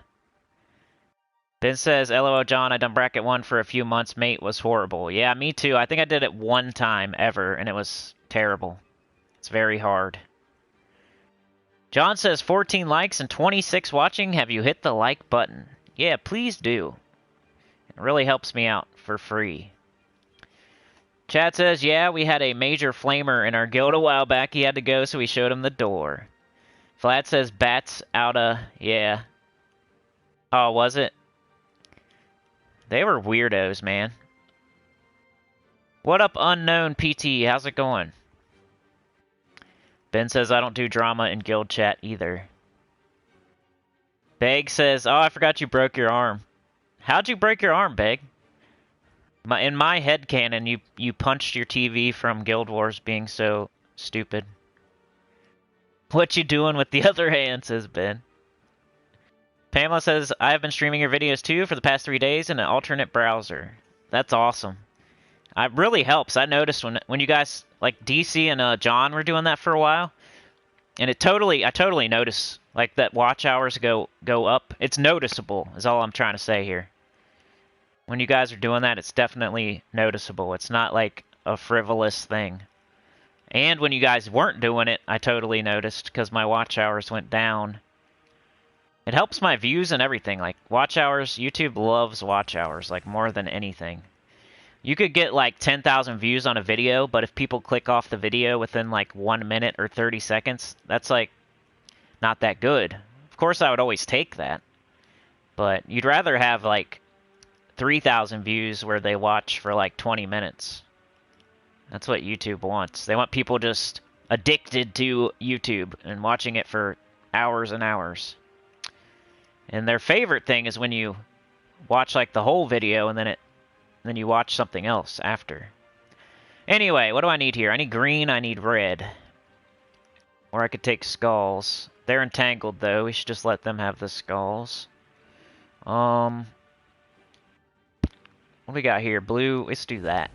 Ben says, LOL, John, I done bracket 1 for a few months. Mate was horrible. Yeah, me too. I think I did it one time ever, and it was terrible. It's very hard. John says, 14 likes and 26 watching. Have you hit the like button? Yeah, please do. It really helps me out for free. Chad says, yeah, we had a major flamer in our guild a while back. He had to go, so we showed him the door. Vlad says, bats outta, yeah. Oh, was it? They were weirdos, man. What up, Unknown PT? How's it going? Ben says, I don't do drama in guild chat either. Beg says, oh, I forgot you broke your arm. How'd you break your arm, Beg? In my headcanon, you punched your TV from Guild Wars being so stupid. What you doing with the other hand, says Ben. Pamela says, I have been streaming your videos too for the past 3 days in an alternate browser. That's awesome. It really helps. I noticed when you guys, like DC and John were doing that for a while, and I totally notice like that watch hours go up. It's noticeable is all I'm trying to say here. When you guys are doing that, it's definitely noticeable. It's not like a frivolous thing. And when you guys weren't doing it, I totally noticed because my watch hours went down. It helps my views and everything. Like, watch hours, YouTube loves watch hours, like, more than anything. You could get, like, 10,000 views on a video, but if people click off the video within, like, 1 minute or 30 seconds, that's, like, not that good. Of course, I would always take that. But you'd rather have, like, 3,000 views where they watch for, like, 20 minutes. That's what YouTube wants. They want people just addicted to YouTube and watching it for hours and hours. And their favorite thing is when you watch like the whole video and then you watch something else after. Anyway, what do I need here? I need green, I need red. Or I could take skulls. They're entangled though. We should just let them have the skulls. What we got here? Blue. Let's do that.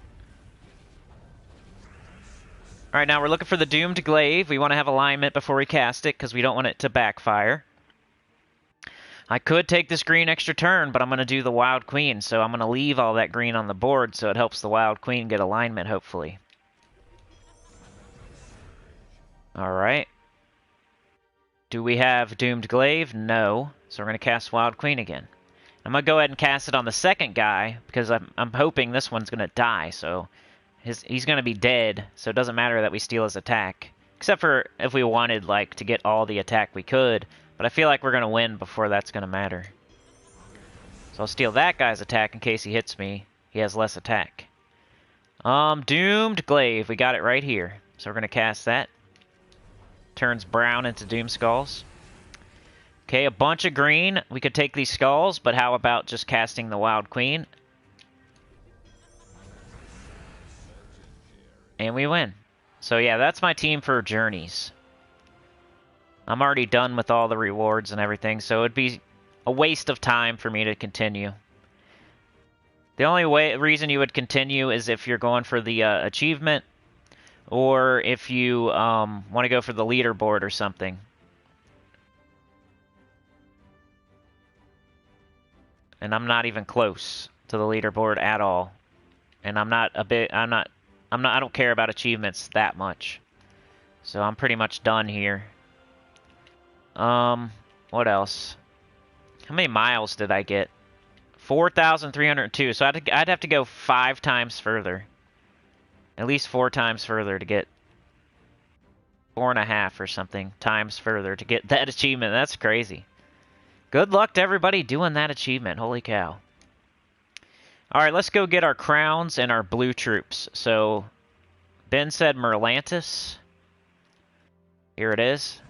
Alright, now we're looking for the Doomed Glaive. We want to have alignment before we cast it, because we don't want it to backfire. I could take this green extra turn, but I'm going to do the Wild Queen, so I'm going to leave all that green on the board so it helps the Wild Queen get alignment, hopefully. Alright. Do we have Doomed Glaive? No. So we're going to cast Wild Queen again. I'm going to go ahead and cast it on the second guy, because I'm hoping this one's going to die, so he's going to be dead, so it doesn't matter that we steal his attack. Except for if we wanted, like, to get all the attack we could, but I feel like we're going to win before that's going to matter. So I'll steal that guy's attack in case he hits me. He has less attack. Doomed Glaive. We got it right here. So we're going to cast that. Turns brown into Doom Skulls. Okay, a bunch of green. We could take these skulls, but how about just casting the Wild Queen? And we win. So yeah, that's my team for Journeys. I'm already done with all the rewards and everything, so it'd be a waste of time for me to continue. The only reason you would continue is if you're going for the achievement, or if you want to go for the leaderboard or something. And I'm not even close to the leaderboard at all. And I don't care about achievements that much. So I'm pretty much done here. What else? How many miles did I get? 4,302. So I'd have to go 5 times further. At least 4 times further to get 4.5 or something times further to get that achievement. That's crazy. Good luck to everybody doing that achievement. Holy cow. Alright, let's go get our crowns and our blue troops. So, Ben said Merlantis. Here it is.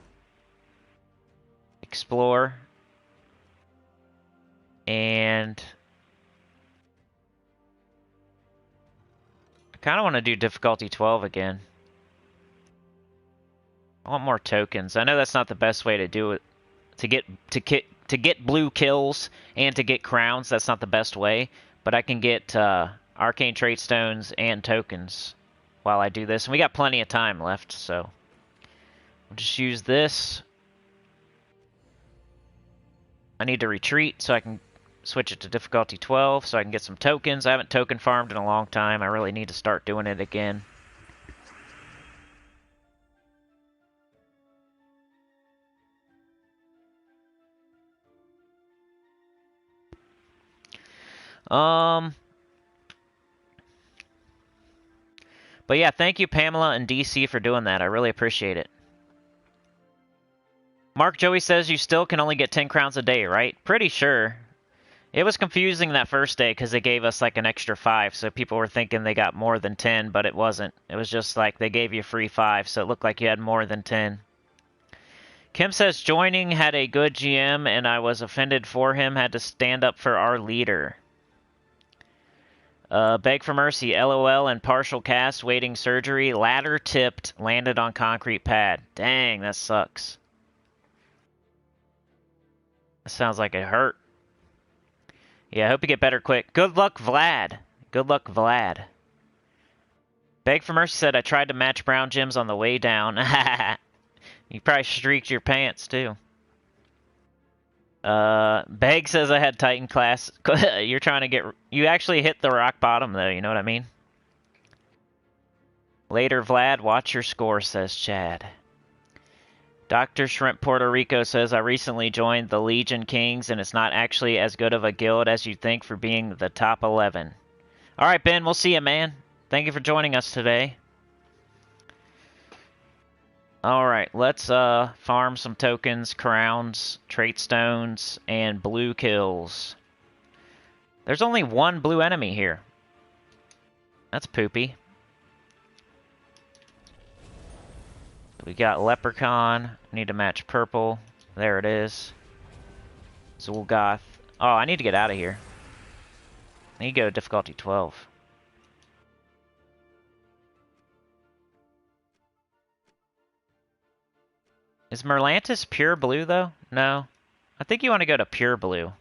Explore. And I kind of want to do difficulty 12 again. I want more tokens. I know that's not the best way to do it. To get blue kills and to get crowns, that's not the best way. But I can get arcane trait stones and tokens while I do this. And we got plenty of time left, so I'll just use this. I need to retreat so I can switch it to difficulty 12 so I can get some tokens. I haven't token farmed in a long time. I really need to start doing it again. But yeah, thank you Pamela and DC for doing that. I really appreciate it. Mark Joey says you still can only get 10 crowns a day, right? Pretty sure. It was confusing that first day because they gave us like an extra 5, so people were thinking they got more than 10, but it wasn't. It was just like they gave you free 5, so it looked like you had more than 10. Kim says joining had a good GM and I was offended for him, had to stand up for our leader. Beg for mercy, LOL and partial cast, waiting surgery, ladder tipped, landed on concrete pad. Dang, that sucks. That sounds like it hurt. Yeah, I hope you get better quick. Good luck, Vlad. Good luck, Vlad. Beg for mercy said I tried to match brown gems on the way down. You probably streaked your pants, too. Beg says I had Titan class. You're trying to get... You actually hit the rock bottom, though. You know what I mean? Later, Vlad. Watch your score, says Chad. Dr. Shrimp Puerto Rico says, I recently joined the Legion Kings, and it's not actually as good of a guild as you'd think for being the top 11. Alright, Ben. We'll see you, man. Thank you for joining us today. Alright, let's farm some tokens, crowns, trait stones, and blue kills. There's only one blue enemy here. That's poopy. We got Leprechaun. Need to match purple. There it is. Zulgoth. Oh, I need to get out of here. I need to go to difficulty 12. Is Merlantis pure blue, though? No. I think you want to go to pure blue.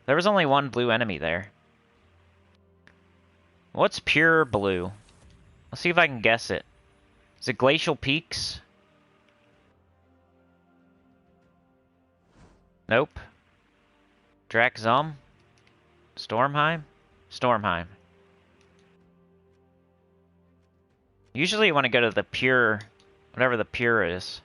There was only one blue enemy there. What's pure blue? Let's see if I can guess it. Is it Glacial Peaks? Nope. Drakzum? Stormheim? Stormheim. Usually you want to go to the pure, whatever the pure is.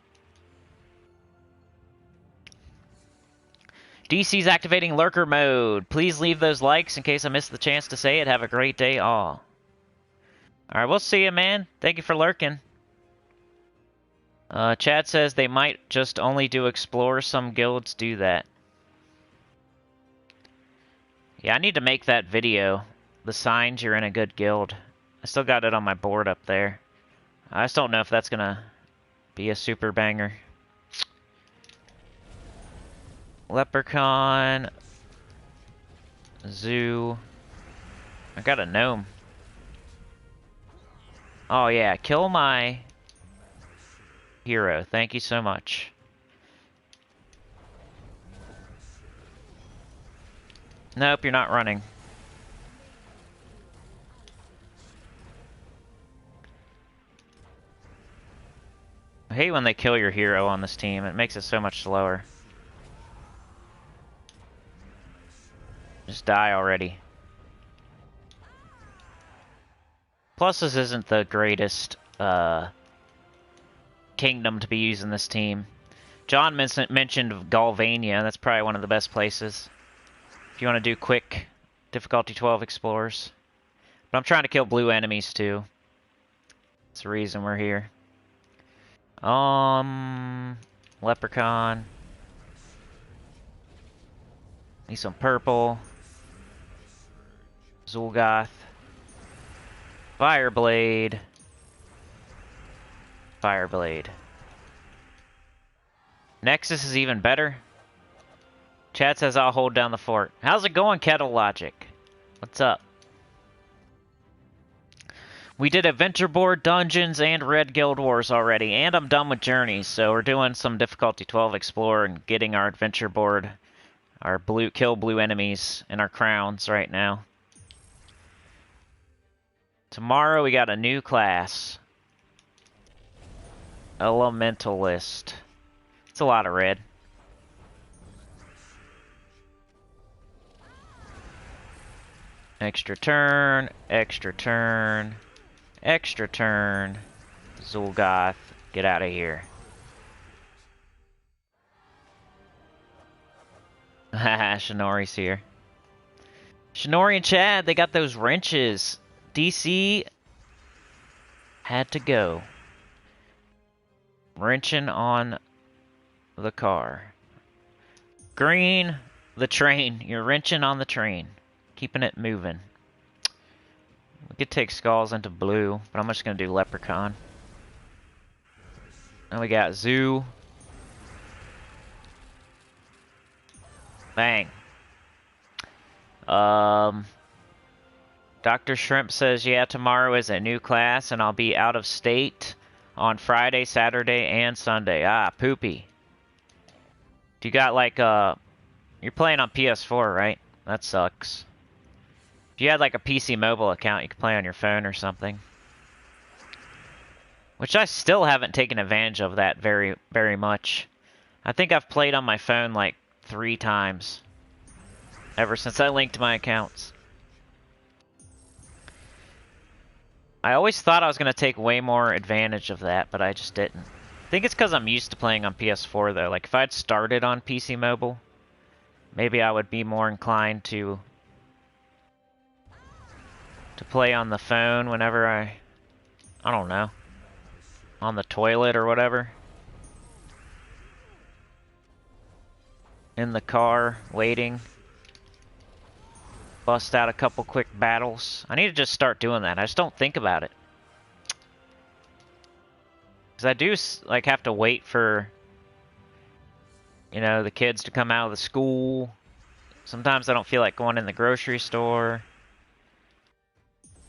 DC's activating lurker mode. Please leave those likes in case I missed the chance to say it. Have a great day all. Alright, we'll see you, man. Thank you for lurking. Chad says they might just only do explore. Some guilds do that. Yeah, I need to make that video. The signs you're in a good guild. I still got it on my board up there. I just don't know if that's gonna be a super banger. Leprechaun. Zoo. I got a gnome. Oh yeah, kill my hero. Thank you so much. Nope, you're not running. I hate when they kill your hero on this team. It makes it so much slower. Just die already. Plus, this isn't the greatest kingdom to be using this team. John mentioned Galvania. That's probably one of the best places if you want to do quick difficulty 12 explorers. But I'm trying to kill blue enemies too. That's the reason we're here. Leprechaun. Need some purple. Zul'Goth. Fireblade. Fireblade. Nexus is even better. Chad says I'll hold down the fort. How's it going, Kettle Logic? What's up? We did Adventure Board, Dungeons, and Red Guild Wars already, and I'm done with Journeys, so we're doing some difficulty 12 Explore and getting our Adventure Board, our kill blue enemies, and our crowns right now. Tomorrow we got a new class. Elementalist. It's a lot of red. Extra turn, extra turn, extra turn. Zul'Goth, get out of here. Haha, Shinori's here. Shinori and Chad, they got those wrenches. DC had to go. Wrenching on the car. Green, the train. You're wrenching on the train. Keeping it moving. We could take skulls into blue, but I'm just going to do Leprechaun. Now we got Zoo. Bang. Dr. Shrimp says, yeah, tomorrow is a new class, and I'll be out of state on Friday, Saturday, and Sunday. Ah, poopy. Do you got, like, you're playing on PS4, right? That sucks. If you had, like, a PC mobile account, you could play on your phone or something. Which I still haven't taken advantage of that very, very much. I think I've played on my phone, like, 3 times. Ever since I linked my accounts. I always thought I was going to take way more advantage of that, but I just didn't. I think it's because I'm used to playing on PS4, though. Like, if I'd started on PC Mobile, maybe I would be more inclined to play on the phone whenever I don't know, on the toilet or whatever. In the car, waiting. Bust out a couple quick battles. I need to just start doing that. I just don't think about it. Because I do, like, have to wait for, you know, the kids to come out of the school. Sometimes I don't feel like going in the grocery store.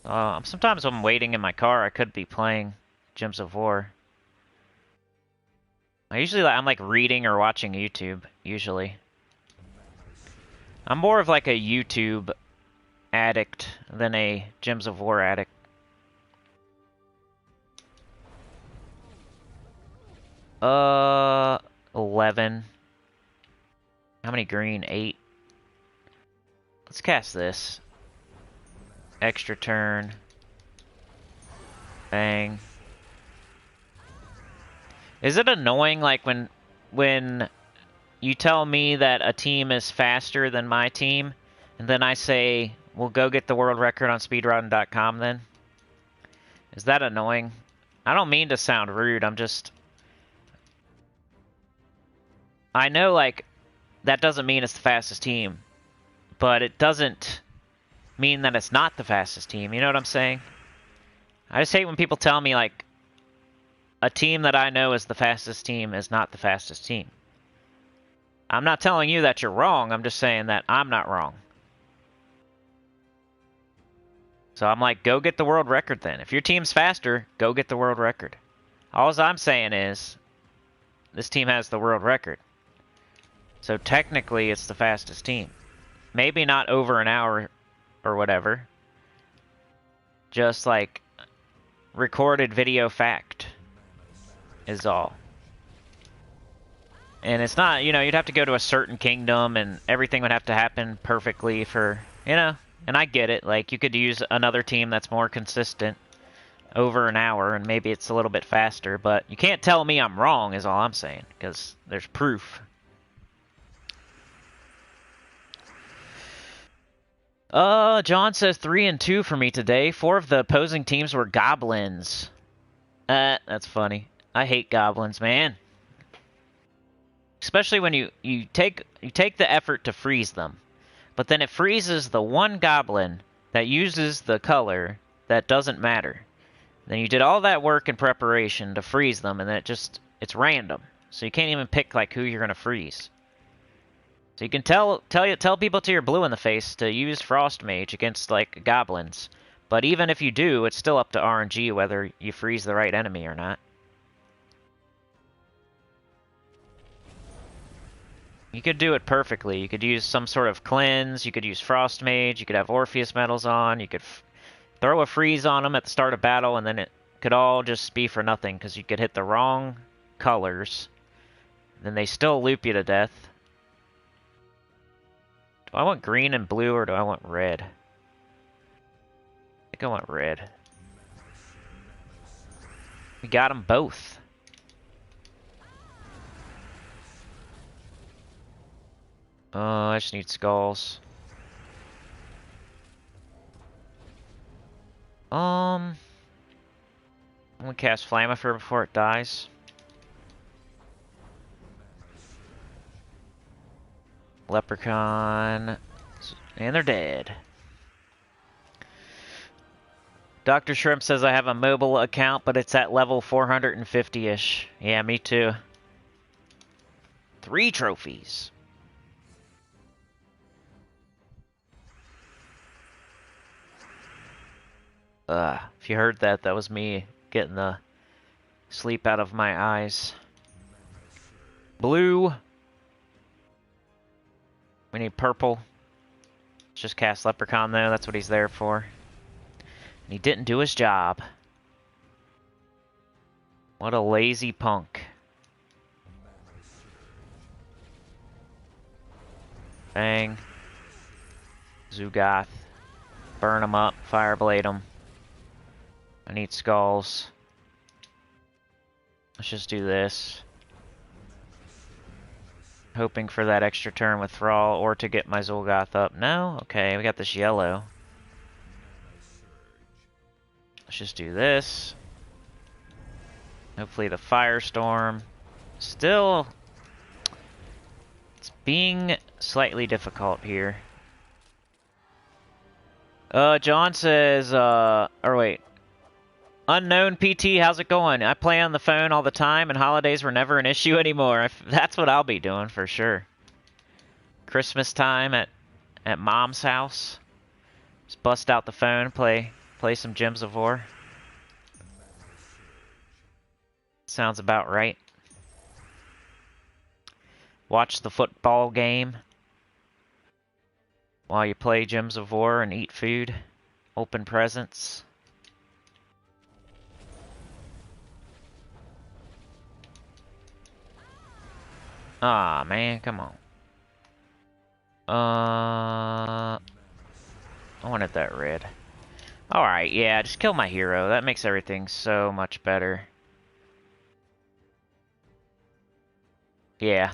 Sometimes when I'm waiting in my car, I could be playing Gems of War. I'm like reading or watching YouTube, usually. I'm more of like a YouTube addict than a Gems of War addict. 11. How many green? 8. Let's cast this. Extra turn. Bang. Is it annoying, like, when you tell me that a team is faster than my team, and then I say, we'll go get the world record on speedrun.com then? Is that annoying? I don't mean to sound rude, I'm just... I know, like, that doesn't mean it's the fastest team, but it doesn't mean that it's not the fastest team, you know what I'm saying? I just hate when people tell me, like, a team that I know is the fastest team is not the fastest team. I'm not telling you that you're wrong, I'm just saying that I'm not wrong. So I'm like, go get the world record then. If your team's faster, go get the world record. All I'm saying is, this team has the world record. So technically, it's the fastest team. Maybe not over an hour or whatever. Just like, recorded video fact is all. And it's not, you know, you'd have to go to a certain kingdom and everything would have to happen perfectly for, you know, and I get it. Like, you could use another team that's more consistent over an hour and maybe it's a little bit faster, but you can't tell me I'm wrong is all I'm saying, because there's proof. John says 3 and 2 for me today. 4 of the opposing teams were goblins. That's funny. I hate goblins, man. Especially when you take the effort to freeze them. But then it freezes the one goblin that uses the color that doesn't matter. Then you did all that work in preparation to freeze them, and then it's random. So you can't even pick like who you're gonna freeze. So you can tell people till you're blue in the face to use Frost Mage against like goblins. But even if you do, it's still up to RNG whether you freeze the right enemy or not. You could do it perfectly. You could use some sort of cleanse, you could use Frost Mage, you could have Orpheus medals on, you could throw a freeze on them at the start of battle, and then it could all just be for nothing, because you could hit the wrong colors. Then they still loop you to death. Do I want green and blue, or do I want red? I think I want red. We got them both. I just need skulls. I'm gonna cast Flamifer before it dies. Leprechaun. And they're dead. Dr. Shrimp says I have a mobile account, but it's at level 450-ish. Yeah, me too. 3 trophies. If you heard that, that was me getting the sleep out of my eyes. Blue. We need purple. Let's just cast Leprechaun though, that's what he's there for. And he didn't do his job. What a lazy punk. Bang. Zugoth. Burn him up, Fireblade him. I need skulls. Let's just do this. Hoping for that extra turn with Thrall or to get my Zul'Goth up. No? Okay, we got this yellow. Let's just do this. Hopefully the Firestorm. Still, it's being slightly difficult here. John says, or wait. Unknown PT, how's it going? I play on the phone all the time, and holidays were never an issue anymore. That's what I'll be doing for sure. Christmas time at Mom's house. Just bust out the phone, play some Gems of War. Sounds about right. Watch the football game while you play Gems of War and eat food. Open presents. Aw, man, come on. I wanted that red. Alright, yeah, just kill my hero. That makes everything so much better. Yeah.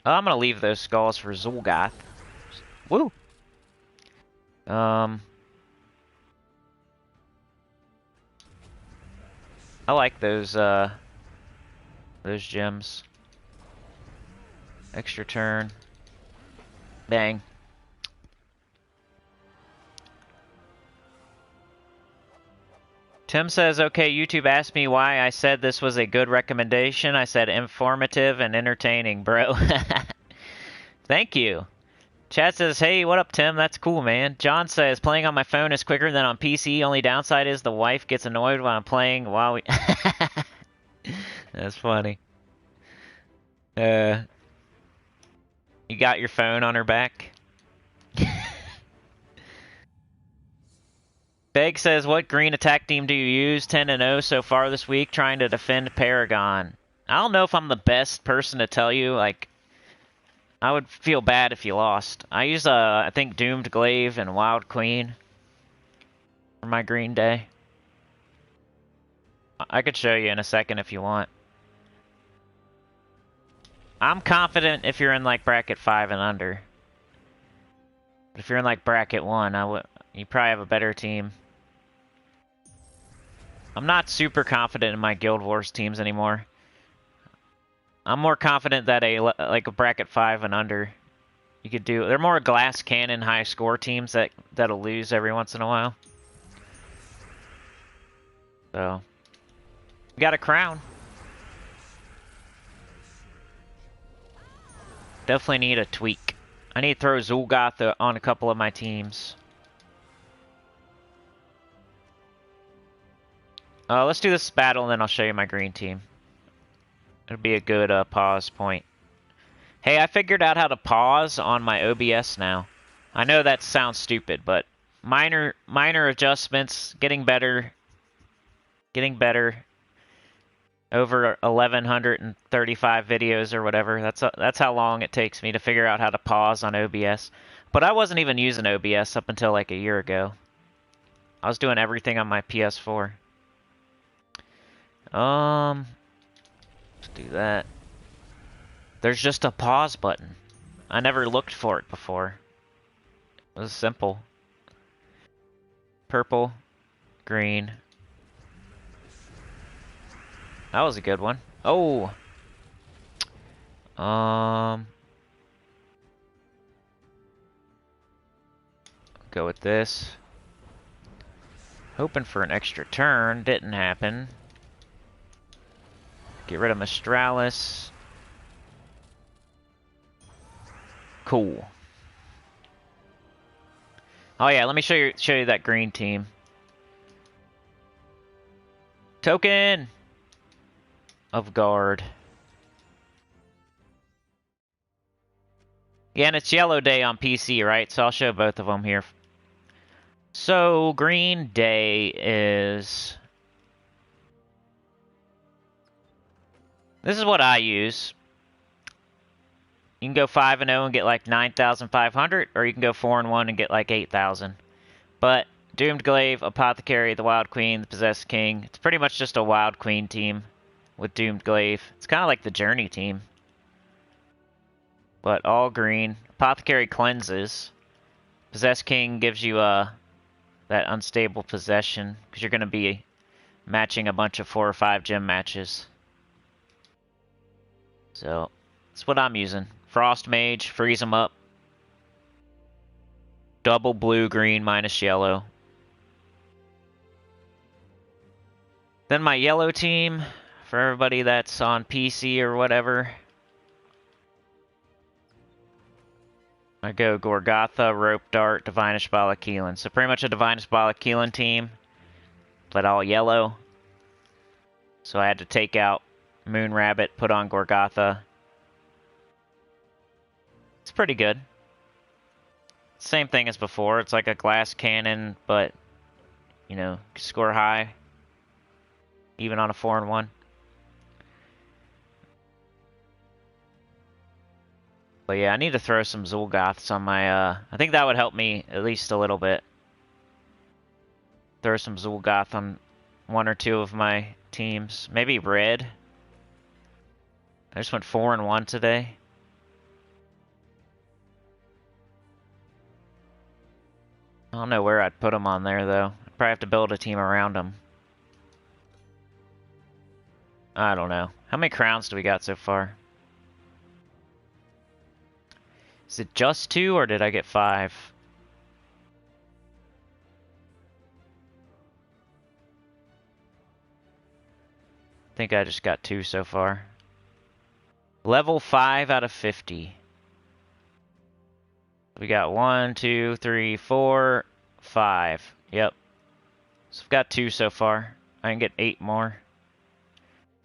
I'm gonna leave those skulls for Zul'Goth. Woo! I like those gems. Extra turn. Bang. Tim says, okay, YouTube asked me why I said this was a good recommendation. I said informative and entertaining, bro. Thank you. Chat says, hey, what up, Tim? That's cool, man. John says, playing on my phone is quicker than on PC. Only downside is the wife gets annoyed when I'm playing while we... That's funny. You got your phone on her back? Beg says, what green attack team do you use? 10-0 so far this week, trying to defend Paragon. I don't know if I'm the best person to tell you. Like, I would feel bad if you lost. I use, I think, Doomed Glaive and Wild Queen for my green day. I could show you in a second if you want. I'm confident if you're in, like, bracket 5 and under. But if you're in, like, bracket 1, you probably have a better team. I'm not super confident in my Guild Wars teams anymore. I'm more confident that like a bracket 5 and under you could do. They're more glass cannon high score teams that'll lose every once in a while. So we got a crown. Definitely need a tweak. I need to throw Zul'Goth on a couple of my teams. Let's do this battle and then I'll show you my green team. It'll be a good pause point. Hey, I figured out how to pause on my OBS now. I know that sounds stupid, but minor adjustments, getting better. Over 1,135 videos or whatever. That's how long it takes me to figure out how to pause on OBS. But I wasn't even using OBS up until like a year ago. I was doing everything on my PS4. Let's do that. There's just a pause button. I never looked for it before. It was simple. Purple, green. That was a good one. Oh! Go with this. Hoping for an extra turn. Didn't happen. Get rid of Mistralis. Cool. Oh yeah, let me show you that green team. Token of guard. Yeah, and it's yellow day on PC, right? So I'll show both of them here. So green day is... This is what I use. You can go 5-0 and get like 9,500, or you can go 4-1 and get like 8,000. But Doomed Glaive, Apothecary, the Wild Queen, the Possessed King. It's pretty much just a Wild Queen team with Doomed Glaive. It's kind of like the Journey team. But all green. Apothecary cleanses. Possessed King gives you that unstable possession, because you're going to be matching a bunch of 4 or 5 gem matches. So, that's what I'm using. Frost Mage, freeze him up. Double blue, green, minus yellow. Then my yellow team, for everybody that's on PC or whatever. I go Gorgotha, Rope Dart, Divinish Bala Keelan. So pretty much a Divinish Bala Keelan team, but all yellow. So I had to take out Moon Rabbit, put on Gorgotha. It's pretty good. Same thing as before. It's like a glass cannon, but, you know, score high. Even on a 4-1. But yeah, I need to throw some Zul'Goths on my, I think that would help me at least a little bit. Throw some Zul'Goth on one or two of my teams. Maybe red. I just went 4-1 today. I don't know where I'd put them on there, though. I'd probably have to build a team around them. I don't know. How many crowns do we got so far? Is it just 2, or did I get 5? I think I just got 2 so far. Level 5 out of 50. We got 1, 2, 3, 4, 5. Yep. So I've got 2 so far. I can get 8 more.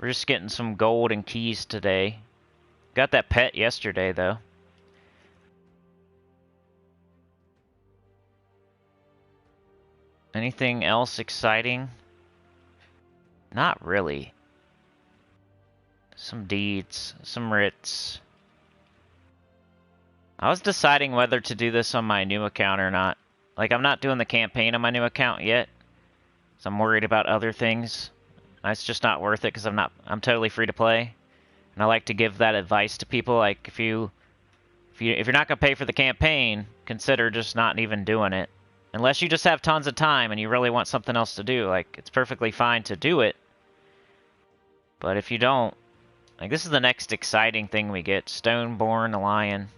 We're just getting some gold and keys today. Got that pet yesterday, though. Anything else exciting? Not really. Some deeds, some writs. I was deciding whether to do this on my new account or not. Like, I'm not doing the campaign on my new account yet, so I'm worried about other things. It's just not worth it because I'm totally free to play, and I like to give that advice to people. Like, if you're not gonna pay for the campaign, consider just not even doing it, unless you just have tons of time and you really want something else to do. Like, it's perfectly fine to do it, but if you don't, like, this is the next exciting thing we get: Stoneborn Lion.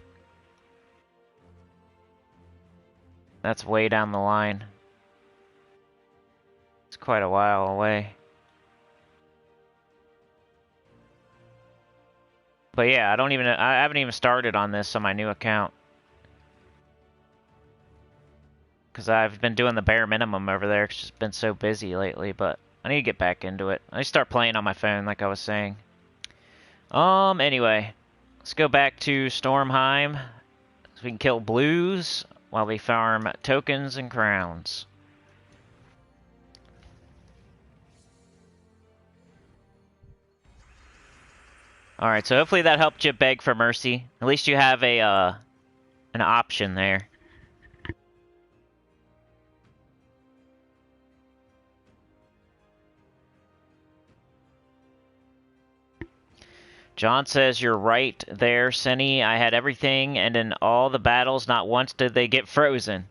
That's way down the line. It's quite a while away. But yeah, I haven't even started on this on my new account. Because I've been doing the bare minimum over there. It's just been so busy lately, but I need to get back into it. I need to start playing on my phone, like I was saying. Anyway, let's go back to Stormheim, so we can kill blues while we farm tokens and crowns. Alright, so hopefully that helped you beg for mercy. At least you have an option there. John says, you're right there, Sinny. I had everything, and in all the battles, not once did they get frozen.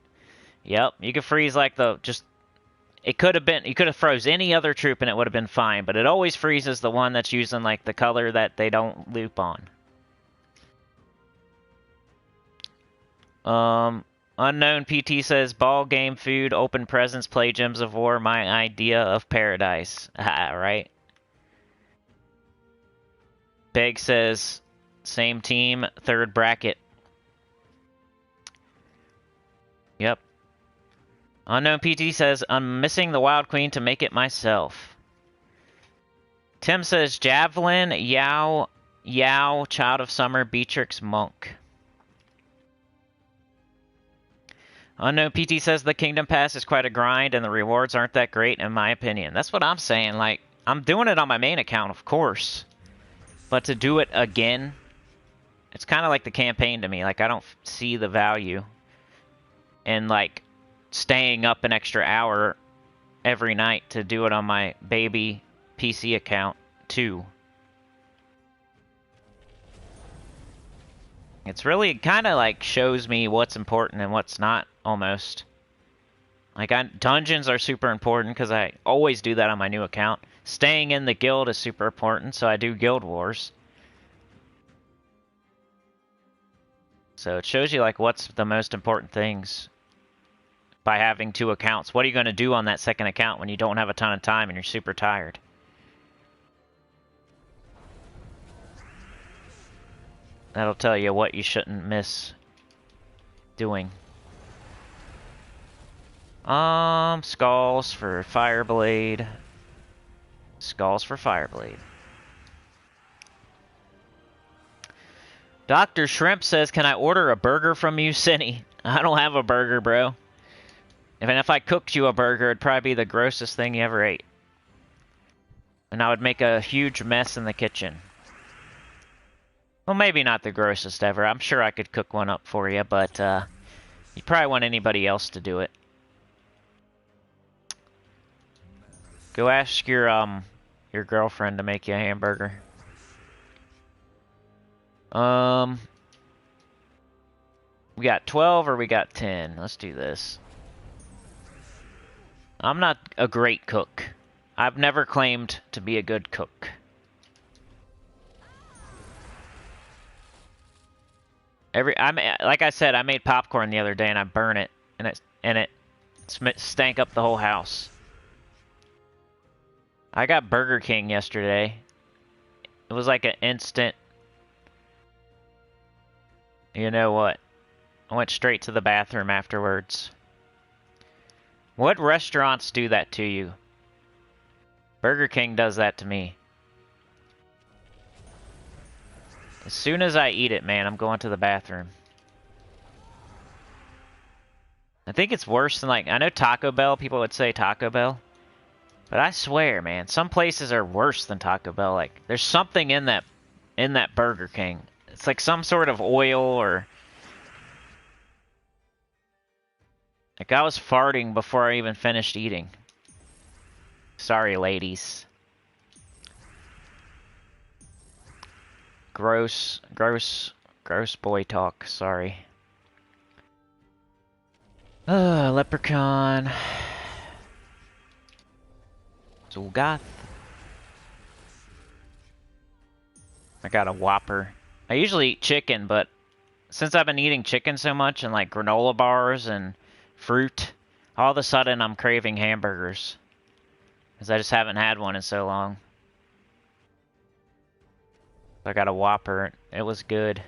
Yep, you could freeze like you could have froze any other troop and it would have been fine, but it always freezes the one that's using like the color that they don't loop on. Unknown PT says, ball game, food, open presents, play Gems of War, my idea of paradise. Right? Beg says, same team, third bracket. Yep. Unknown PT says, I'm missing the Wild Queen to make it myself. Tim says, Javelin, Yao, Child of Summer, Beatrix, Monk. Unknown PT says, the Kingdom Pass is quite a grind and the rewards aren't that great in my opinion. That's what I'm saying. Like, I'm doing it on my main account, of course. But to do it again, it's kind of like the campaign to me. Like, I don't see the value in, like, staying up an extra hour every night to do it on my baby PC account too. It's really kind of like shows me what's important and what's not, almost. Like, dungeons are super important because I always do that on my new account. Staying in the guild is super important, so I do guild wars. So it shows you like what's the most important things. By having 2 accounts. What are you going to do on that second account when you don't have a ton of time and you're super tired? That'll tell you what you shouldn't miss doing. Skulls for Fireblade. Skulls for Fireblade. Dr. Shrimp says, can I order a burger from you, Cinny? I don't have a burger, bro. Even if I cooked you a burger, it'd probably be the grossest thing you ever ate. And I would make a huge mess in the kitchen. Well, maybe not the grossest ever. I'm sure I could cook one up for you, but you probably want anybody else to do it. Go ask your girlfriend to make you a hamburger. We got 12 or we got 10? Let's do this. I'm not a great cook. I've never claimed to be a good cook. Like I said, I made popcorn the other day and I burned it, and it stank up the whole house. I got Burger King yesterday. It was like an instant. You know what? I went straight to the bathroom afterwards. What restaurants do that to you? Burger King does that to me. As soon as I eat it, man, I'm going to the bathroom. I think it's worse than, like, I know Taco Bell, people would say Taco Bell. But I swear, man, some places are worse than Taco Bell. Like, there's something in that Burger King. It's like some sort of oil or... Like, I was farting before I even finished eating. Sorry, ladies. Gross boy talk, sorry. Leprechaun. Zulgath. I got a Whopper. I usually eat chicken, but since I've been eating chicken so much and like granola bars and fruit, all of a sudden I'm craving hamburgers. Because I just haven't had one in so long. I got a Whopper. It was good.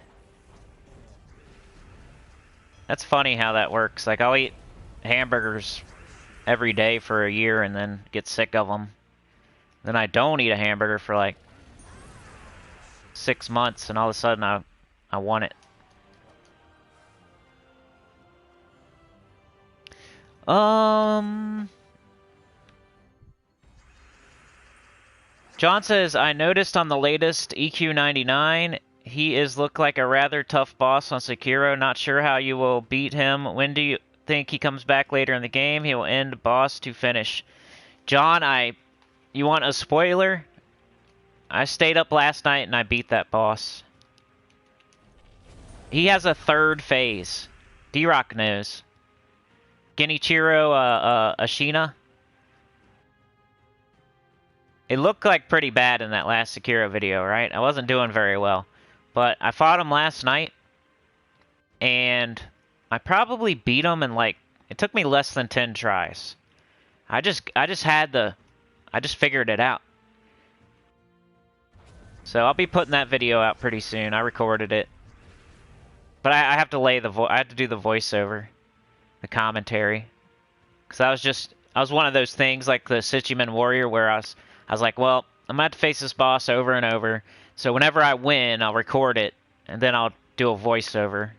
That's funny how that works. Like, I'll eat hamburgers every day for a year and then get sick of them. Then I don't eat a hamburger for like 6 months and all of a sudden I want it. John says, I noticed on the latest EQ99, he look like a rather tough boss on Sekiro. Not sure how you will beat him. When do you think he comes back later in the game? He will end boss to finish. John, you want a spoiler? I stayed up last night and I beat that boss. He has a third phase. D-Rock knows. Genichiro Ashina. It looked like pretty bad in that last Sekiro video, right? I wasn't doing very well. But I fought him last night, and I probably beat him in like, it took me less than 10 tries. I just figured it out. So I'll be putting that video out pretty soon. I recorded it. But I have to I have to do the voiceover, the commentary. Because I was one of those things like the Sichuman Warrior where I was like, well, I'm going to have to face this boss over and over. So whenever I win, I'll record it, and then I'll do a voiceover.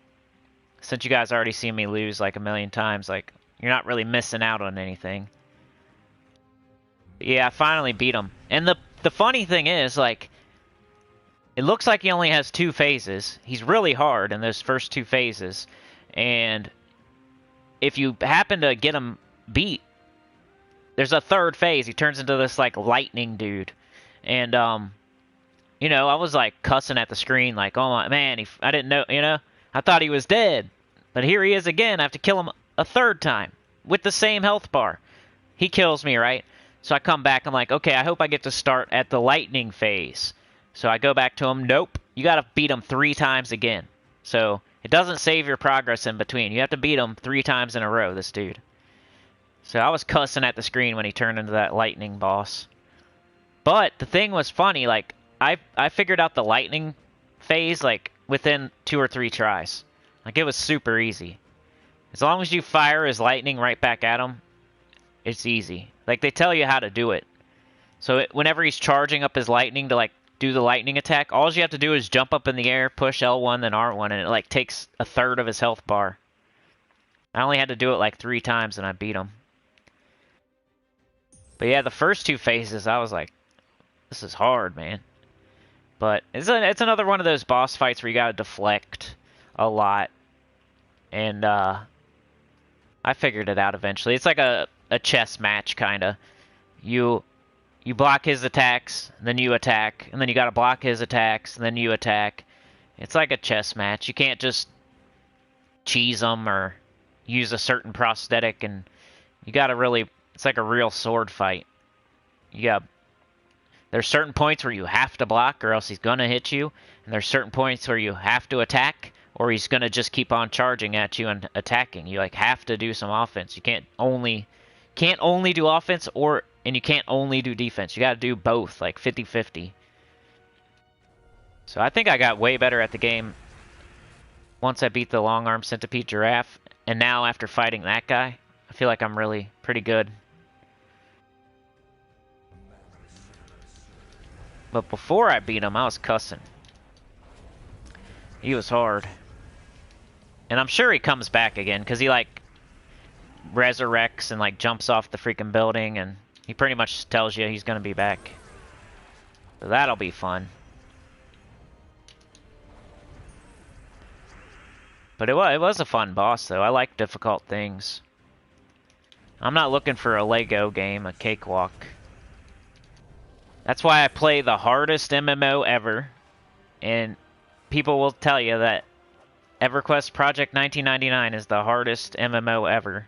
Since you guys already seen me lose like a million times, like, you're not really missing out on anything. But yeah, I finally beat him. And the funny thing is, like, it looks like he only has 2 phases. He's really hard in those first 2 phases. And if you happen to get him beat, there's a third phase. He turns into this, like, lightning dude. And, you know, I was, like, cussing at the screen, like, oh, my man, I didn't know, you know? I thought he was dead. But here he is again. I have to kill him a third time with the same health bar. He kills me, right? So I come back. I'm like, okay, I hope I get to start at the lightning phase. So I go back to him. Nope. You got to beat him 3 times again. So it doesn't save your progress in between. You have to beat him 3 times in a row, this dude. So I was cussing at the screen when he turned into that lightning boss. But the thing was funny, like, I figured out the lightning phase, like, within 2 or 3 tries. Like, it was super easy. As long as you fire his lightning right back at him, it's easy. Like, they tell you how to do it. So whenever he's charging up his lightning to, like, do the lightning attack, all you have to do is jump up in the air, push L1, then R1, and it, like, takes a third of his health bar. I only had to do it, like, 3 times, and I beat him. But yeah, the first 2 phases, I was like, this is hard, man. But it's another one of those boss fights where you gotta deflect a lot. And, I figured it out eventually. It's like a chess match, kinda. You block his attacks, and then you attack, and then you gotta block his attacks, and then you attack. It's like a chess match. You can't just cheese them or use a certain prosthetic, and you gotta really... It's like a real sword fight. There's certain points where you have to block, or else he's gonna hit you, and there's certain points where you have to attack, or he's gonna just keep on charging at you and attacking. You like have to do some offense. You can't only do offense, and you can't only do defense. You gotta do both, like 50-50. So I think I got way better at the game once I beat the long-arm centipede giraffe, and now after fighting that guy, I feel like I'm really pretty good. But before I beat him, I was cussing. He was hard. And I'm sure he comes back again, because he, like, resurrects and, like, jumps off the freaking building, and he pretty much tells you he's gonna be back. So that'll be fun. But it was a fun boss, though. I like difficult things. I'm not looking for a Lego game, a cakewalk. That's why I play the hardest MMO ever. And people will tell you that Everquest Project 1999 is the hardest MMO ever.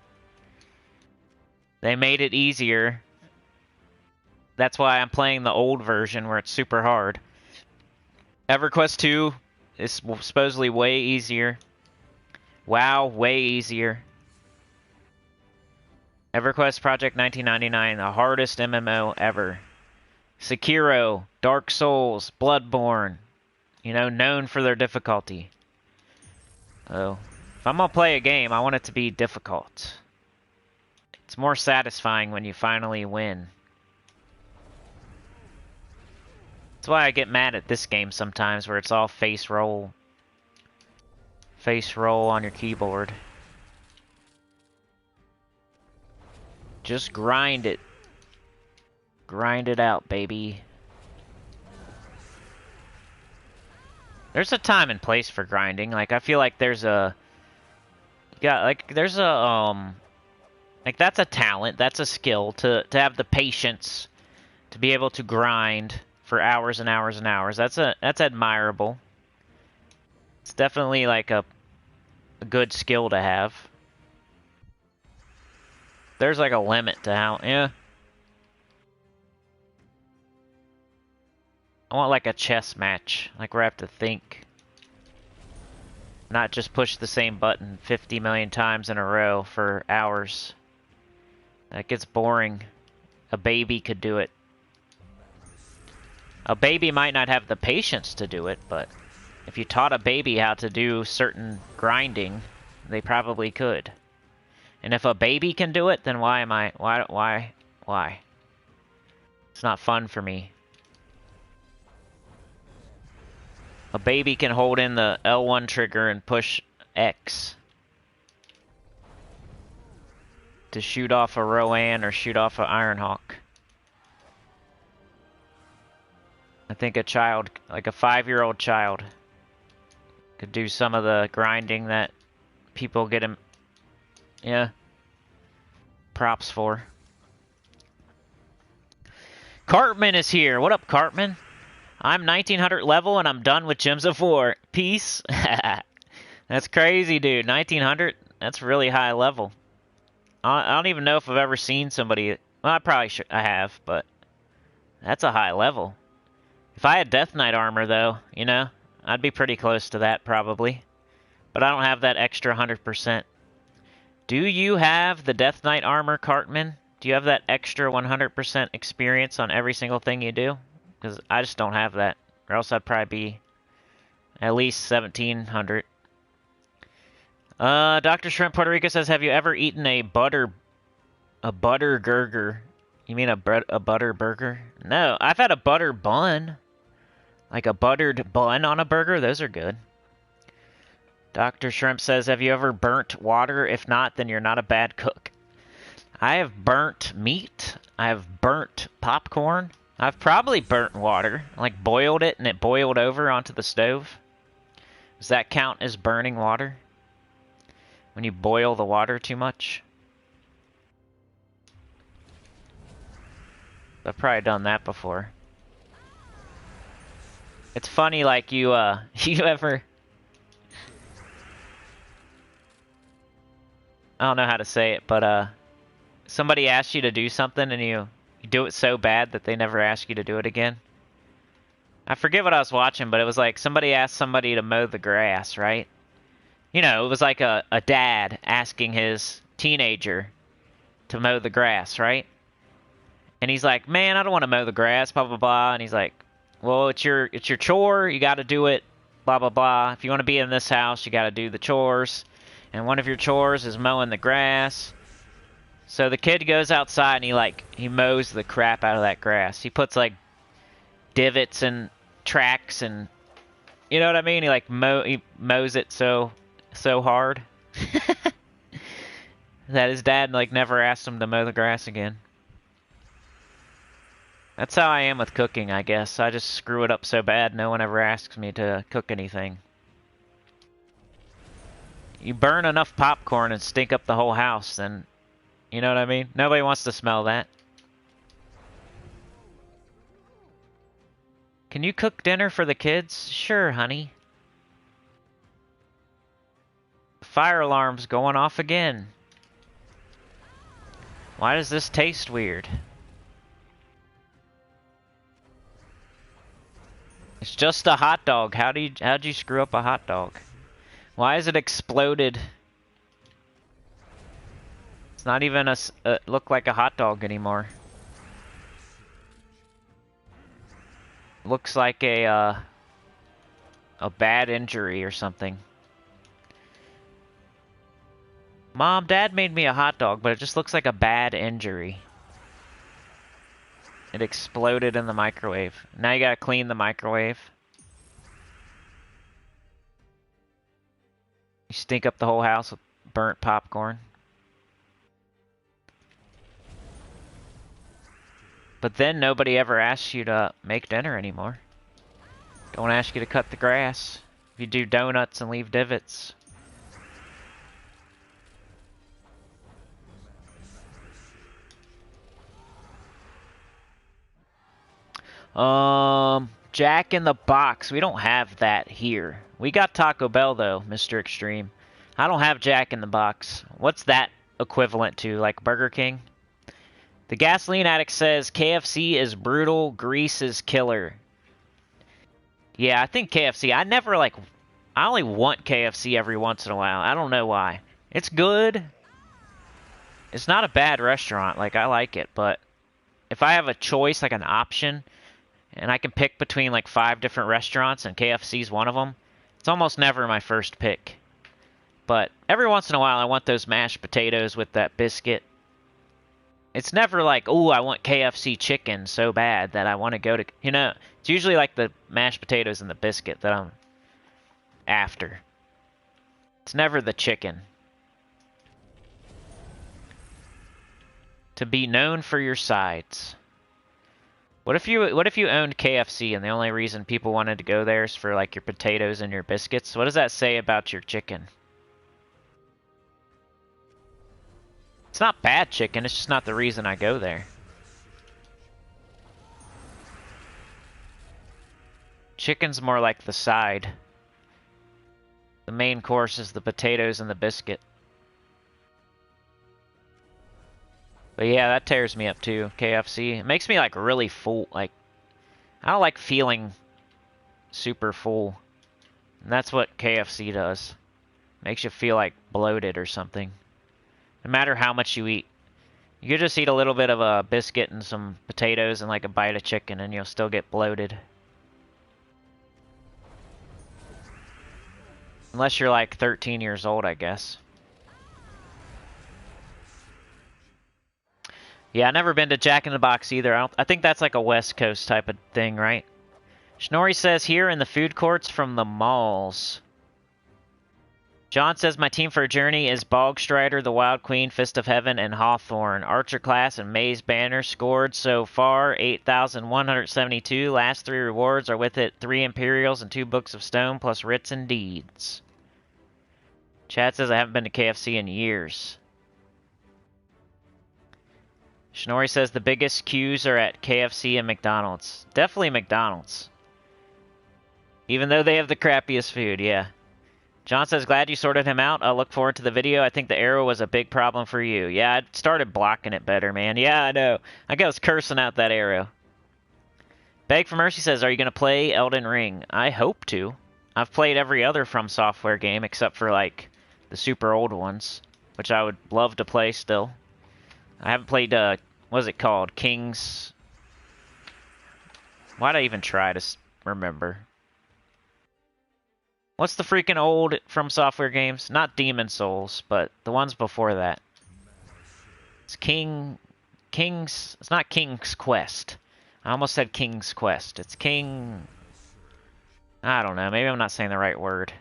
They made it easier. That's why I'm playing the old version where it's super hard. Everquest 2 is supposedly way easier. WoW, way easier. Everquest Project 1999, the hardest MMO ever. Sekiro, Dark Souls, Bloodborne, you know, known for their difficulty. So, if I'm gonna play a game, I want it to be difficult. It's more satisfying when you finally win. That's why I get mad at this game sometimes, where it's all face roll. Face roll on your keyboard. Just grind it. Grind it out, baby. There's a time and place for grinding. Like, I feel like there's a... like, that's a talent, that's a skill, to have the patience to be able to grind for hours and hours and hours. That's admirable. It's definitely, like, a good skill to have. There's, like, a limit to how... Yeah. I want, like, a chess match. Like, where I have to think. Not just push the same button 50 million times in a row for hours. That gets boring. A baby could do it. A baby might not have the patience to do it, but if you taught a baby how to do certain grinding, they probably could. And if a baby can do it, then why am I... Why? It's not fun for me. A baby can hold in the L1 trigger and push X to shoot off a Rowan or shoot off an Ironhawk. I think a child, like a 5-year-old child, could do some of the grinding that people get him, yeah, props for. Cartman is here. What up, Cartman? I'm 1900 level and I'm done with Gems of War. Peace. That's crazy, dude. 1900? That's really high level. I don't even know if I've ever seen somebody... Well, I have, but... That's a high level. If I had Death Knight armor, though, you know, I'd be pretty close to that, probably. But I don't have that extra 100%. Do you have the Death Knight armor, Cartman? Do you have that extra 100% experience on every single thing you do? Because I just don't have that. Or else I'd probably be at least 1700. Dr. Shrimp Puerto Rico says, have you ever eaten a butter burger? You mean a butter burger? No, I've had a butter bun. Like a buttered bun on a burger. Those are good. Dr. Shrimp says, have you ever burnt water? If not, then you're not a bad cook. I have burnt meat. I have burnt popcorn. I've probably burnt water, like boiled it and it boiled over onto the stove. Does that count as burning water? When you boil the water too much? I've probably done that before. It's funny, like you ever... I don't know how to say it, but somebody asks you to do something and you do it so bad that they never ask you to do it again. I forget what I was watching, but it was like somebody asked somebody to mow the grass, right? You know, it was like a dad asking his teenager to mow the grass, right? And he's like, man, I don't want to mow the grass, blah, blah, blah. And he's like, well, it's your chore. You got to do it, blah, blah, blah. If you want to be in this house, you got to do the chores. And one of your chores is mowing the grass. So the kid goes outside and he mows the crap out of that grass. He puts like divots and tracks and, you know what I mean? He mows it so hard that his dad like never asked him to mow the grass again. That's how I am with cooking, I guess. I just screw it up so bad no one ever asks me to cook anything. You burn enough popcorn and stink up the whole house, then, you know what I mean? Nobody wants to smell that. Can you cook dinner for the kids? Sure, honey. Fire alarm's going off again. Why does this taste weird? It's just a hot dog. How'd you screw up a hot dog? Why is it exploded? It's not even look like a hot dog anymore. Looks like a bad injury or something. Mom, Dad made me a hot dog, but it just looks like a bad injury. It exploded in the microwave. Now you gotta clean the microwave. You stink up the whole house with burnt popcorn. But then nobody ever asks you to make dinner anymore. Don't ask you to cut the grass. If you do donuts and leave divots. Jack in the Box. We don't have that here. We got Taco Bell though, Mr. Extreme. I don't have Jack in the Box. What's that equivalent to? Like Burger King? The Gasoline Addict says KFC is brutal, grease is killer. Yeah, I think KFC. I only want KFC every once in a while. I don't know why. It's good. It's not a bad restaurant. Like, I like it, but if I have a choice, like an option, and I can pick between like 5 different restaurants and KFC's one of them, it's almost never my first pick. But every once in a while, I want those mashed potatoes with that biscuit. It's never like, ooh, I want KFC chicken so bad that I want to go to, you know, it's usually like the mashed potatoes and the biscuit that I'm after. It's never the chicken. To be known for your sides. What if you owned KFC and the only reason people wanted to go there is for like your potatoes and your biscuits? What does that say about your chicken? It's not bad chicken, it's just not the reason I go there. Chicken's more like the side. The main course is the potatoes and the biscuit. But yeah, that tears me up too, KFC. It makes me like really full. Like, I don't like feeling super full. And that's what KFC does. Makes you feel like bloated or something. No matter how much you eat. You could just eat a little bit of a biscuit and some potatoes and like a bite of chicken and you'll still get bloated. Unless you're like 13 years old, I guess. Yeah, I've never been to Jack in the Box either. I think that's like a West Coast type of thing, right? Schnorri says here in the food courts from the malls. John says, my team for a journey is Bogstrider, the Wild Queen, Fist of Heaven, and Hawthorne. Archer class and Maze Banner scored so far 8,172. Last 3 rewards are with it 3 Imperials and 2 Books of Stone, plus Writs and Deeds. Chad says, I haven't been to KFC in years. Shinori says, the biggest queues are at KFC and McDonald's. Definitely McDonald's. Even though they have the crappiest food, yeah. John says, glad you sorted him out. I'll look forward to the video. I think the arrow was a big problem for you. Yeah, I started blocking it better, man. Yeah, I know. I was cursing out that arrow. Beg for Mercy says, are you going to play Elden Ring? I hope to. I've played every other From Software game except for, like, the super old ones, which I would love to play still. I haven't played, what is it called? King's... Why'd I even try to remember? What's the freaking old From Software games? Not Demon Souls, but the ones before that. It's it's not King's Quest. I almost said King's Quest. It's King... I don't know. Maybe I'm not saying the right word.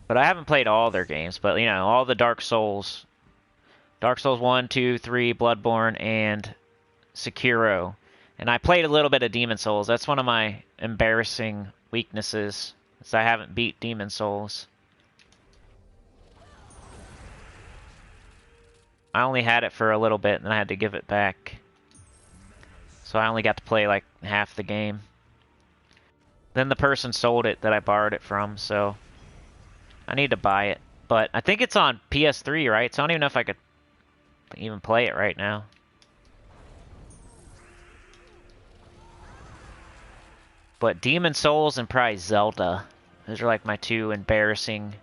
But I haven't played all their games, but, you know, all the Dark Souls. Dark Souls 1, 2, 3, Bloodborne, and Sekiro. And I played a little bit of Demon Souls. That's one of my embarrassing weaknesses, is I haven't beat Demon Souls. I only had it for a little bit, and then I had to give it back. So I only got to play like half the game. Then the person sold it that I borrowed it from, so I need to buy it. But I think it's on PS3, right? So I don't even know if I could even play it right now. But Demon Souls and probably Zelda. Those are like my 2 embarrassing,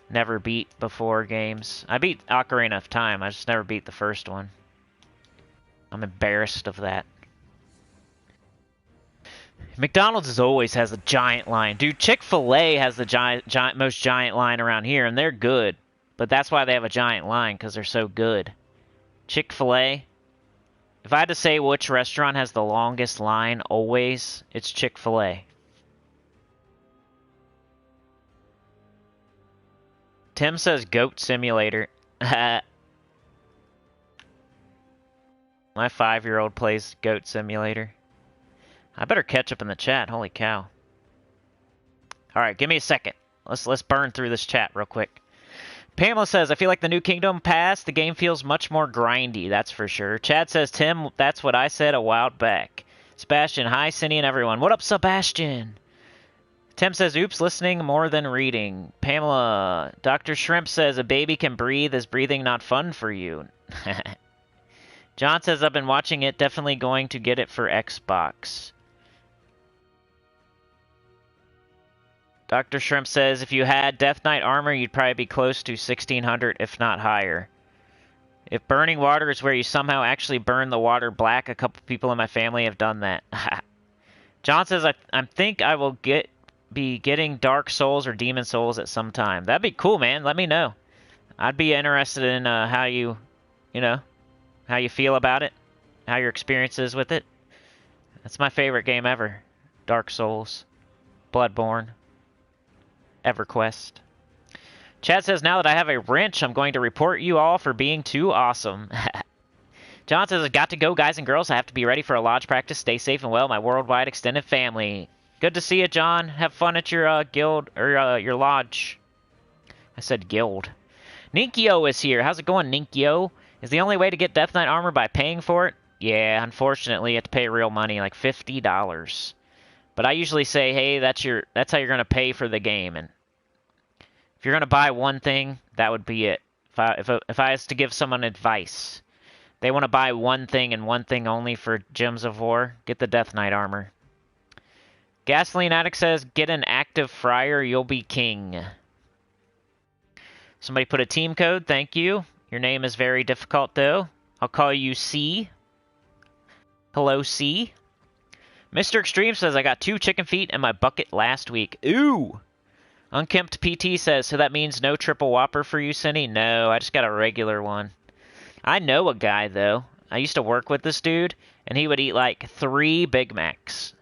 never beat before games. I beat Ocarina of Time. I just never beat the first one. I'm embarrassed of that. McDonald's always has a giant line. Dude, Chick-fil-A has the most giant line around here, and they're good. But that's why they have a giant line, because they're so good. Chick-fil-A... If I had to say which restaurant has the longest line always, it's Chick-fil-A. Tim says Goat Simulator. My 5-year-old plays Goat Simulator. I better catch up in the chat. Holy cow. Alright, give me a second. Let's burn through this chat real quick. Pamela says, I feel like the New Kingdom Pass, the game feels much more grindy, that's for sure. Chad says, Tim, that's what I said a while back. Sebastian, hi, Cindy and everyone. What up, Sebastian? Tim says, oops, listening more than reading. Pamela, Dr. Shrimp says, a baby can breathe. Is breathing not fun for you? John says, I've been watching it. Definitely going to get it for Xbox. Dr. Shrimp says, if you had Death Knight armor, you'd probably be close to 1600, if not higher. If burning water is where you somehow actually burn the water black, a couple people in my family have done that. John says, I think I will be getting Dark Souls or Demon Souls at some time. That'd be cool, man. Let me know. I'd be interested in how you feel about it, how your experience is with it. That's my favorite game ever. Dark Souls, Bloodborne, EverQuest. Chad says, now that I have a wrench, I'm going to report you all for being too awesome. John says, I got to go, guys and girls. I have to be ready for a lodge practice. Stay safe and well, my worldwide extended family. Good to see you, John. Have fun at your guild, or your lodge. I said guild. Ninkyo is here. How's it going, Ninkyo? Is the only way to get Death Knight armor by paying for it? Yeah, unfortunately, you have to pay real money, like $50. But I usually say, hey, that's how you're going to pay for the game. And if you're going to buy one thing, that would be it. If I was to give someone advice, they want to buy one thing and one thing only for Gems of War, get the Death Knight armor. Gasoline Addict says, get an active friar, you'll be king. Somebody put a team code, thank you. Your name is very difficult, though. I'll call you C. Hello, C. Mr. Extreme says, I got 2 chicken feet in my bucket last week. Ooh! Unkempt PT says, so that means no triple whopper for you, Cindy? No, I just got a regular one. I know a guy, though. I used to work with this dude, and he would eat like 3 Big Macs.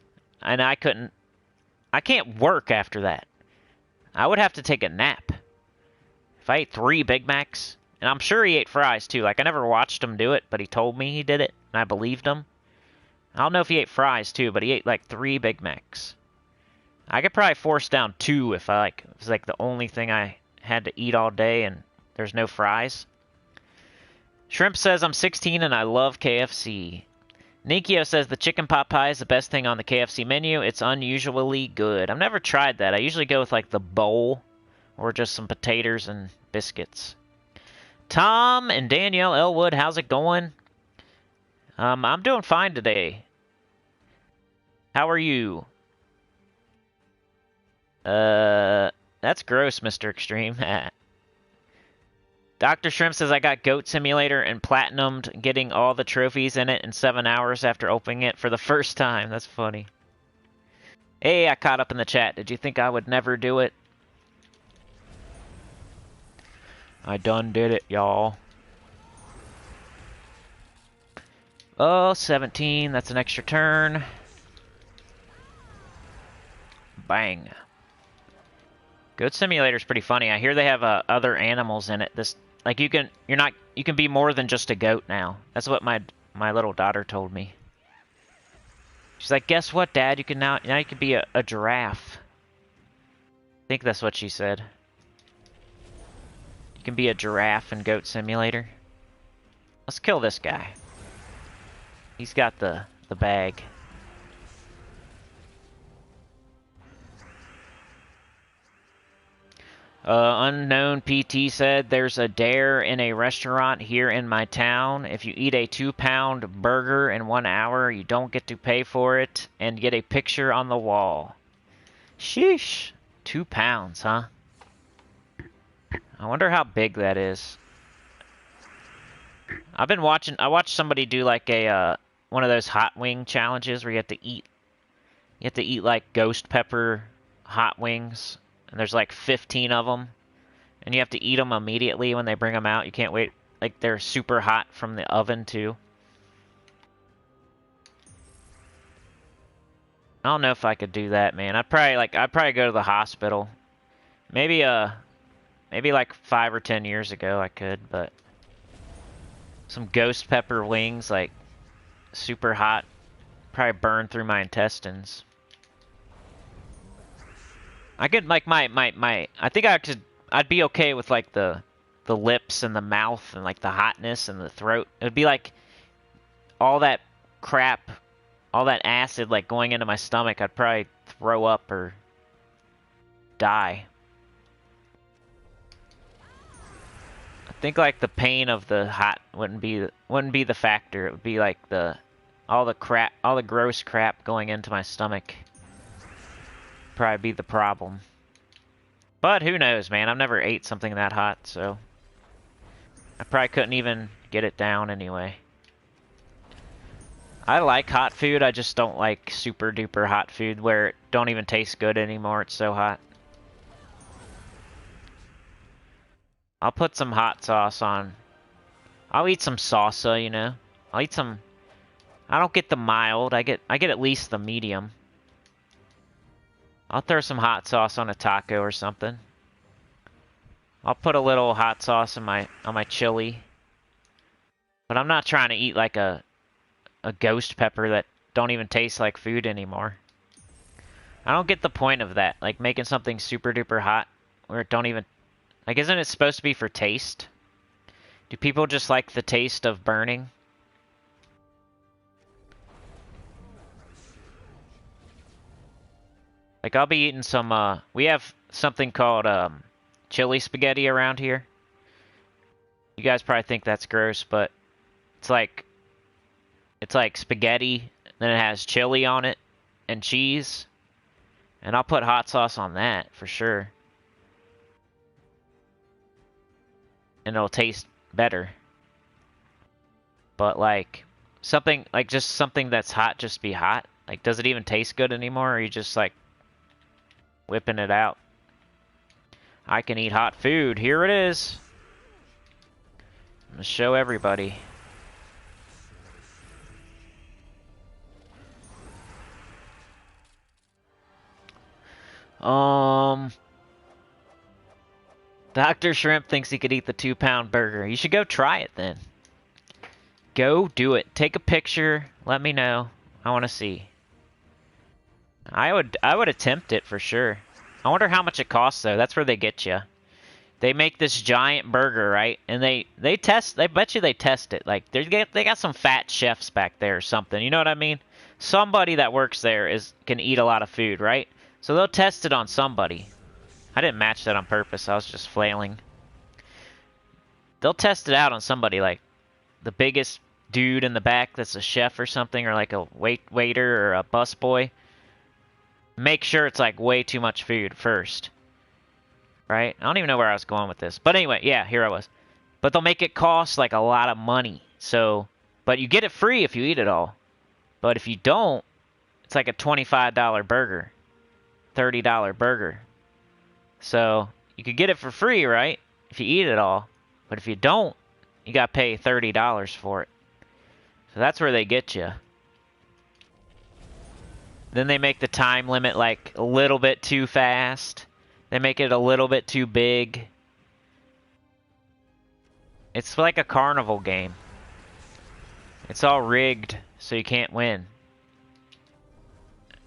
And I couldn't I can't work after that. I would have to take a nap. If I ate 3 Big Macs, and I'm sure he ate fries too. Like, I never watched him do it, but he told me he did it, and I believed him. I don't know if he ate fries too, but he ate like 3 Big Macs. I could probably force down 2 if it was like the only thing I had to eat all day and there's no fries. Shrimp says, I'm 16 and I love KFC. Nikio says, the chicken pot pie is the best thing on the KFC menu. It's unusually good. I've never tried that. I usually go with like the bowl or just some potatoes and biscuits. Tom and Danielle Elwood, how's it going? I'm doing fine today. How are you? That's gross, Mr. Extreme. Dr. Shrimp says, I got Goat Simulator and platinumed, getting all the trophies in it in 7 hours after opening it for the first time. That's funny. Hey, I caught up in the chat. Did you think I would never do it? I done did it, y'all. Oh, 17. That's an extra turn. Bang. Goat Simulator's pretty funny. I hear they have other animals in it. Like you can be more than just a goat now. That's what my little daughter told me. She's like, guess what, Dad? You can now you can be a giraffe. I think that's what she said. You can be a giraffe in Goat Simulator. Let's kill this guy. He's got the bag. Unknown PT said, there's a dare in a restaurant here in my town. If you eat a 2-pound burger in 1 hour, you don't get to pay for it and get a picture on the wall. Sheesh. 2 pounds, huh? I wonder how big that is. I watched somebody do like a, one of those hot wing challenges where you have to eat like ghost pepper hot wings. And there's like 15 of them. And you have to eat them immediately when they bring them out. You can't wait. Like, they're super hot from the oven, too. I don't know if I could do that, man. I'd probably go to the hospital. Maybe like 5 or 10 years ago I could, but some ghost pepper wings, like, super hot. Probably burn through my intestines. I could, like, I think I'd be okay with, like, the lips and the mouth and, like, the hotness and the throat. It would be, like, all that crap, all that acid, like, going into my stomach. I'd probably throw up or die. I think, like, the pain of the hot wouldn't be the factor. It would be, like, all the gross crap going into my stomach. Probably be the problem. But who knows, man? I've never ate something that hot, so I probably couldn't even get it down anyway. I like hot food, I just don't like super duper hot food where it don't even taste good anymore, it's so hot. I'll put some hot sauce on. I'll eat some salsa, you know. I'll eat some. I don't get the mild, I get at least the medium. I'll throw some hot sauce on a taco or something. I'll put a little hot sauce on my chili. But I'm not trying to eat like a ghost pepper that don't even taste like food anymore. I don't get the point of that. Like making something super duper hot where it don't even, like, isn't it supposed to be for taste? Do people just like the taste of burning? Like, I'll be eating some, we have something called, chili spaghetti around here. You guys probably think that's gross, but it's like spaghetti, then it has chili on it, and cheese. And I'll put hot sauce on that, for sure. And it'll taste better. But, like, something, like, just something that's hot just be hot. Like, does it even taste good anymore, or are you just, like, whipping it out? I can eat hot food. Here it is. I'm gonna show everybody. Dr. Shrimp thinks he could eat the 2-pound burger. You should go try it then. Go do it. Take a picture. Let me know. I want to see. I would attempt it for sure. I wonder how much it costs though. That's where they get you. They make this giant burger, right? And they bet you they test it. Like they got some fat chefs back there or something. You know what I mean? Somebody that works there can eat a lot of food, right? So they'll test it on somebody. I didn't match that on purpose. I was just flailing. They'll test it out on somebody, like the biggest dude in the back that's a chef or something, or like a waiter or a busboy. Make sure it's like way too much food first. Right? I don't even know where I was going with this. But anyway, yeah, here I was. But they'll make it cost like a lot of money. So, but you get it free if you eat it all. But if you don't, it's like a $25 burger. $30 burger. So, you could get it for free, right? If you eat it all. But if you don't, you gotta pay $30 for it. So that's where they get you. Then they make the time limit like a little bit too fast. They make it a little bit too big. It's like a carnival game. It's all rigged, so you can't win.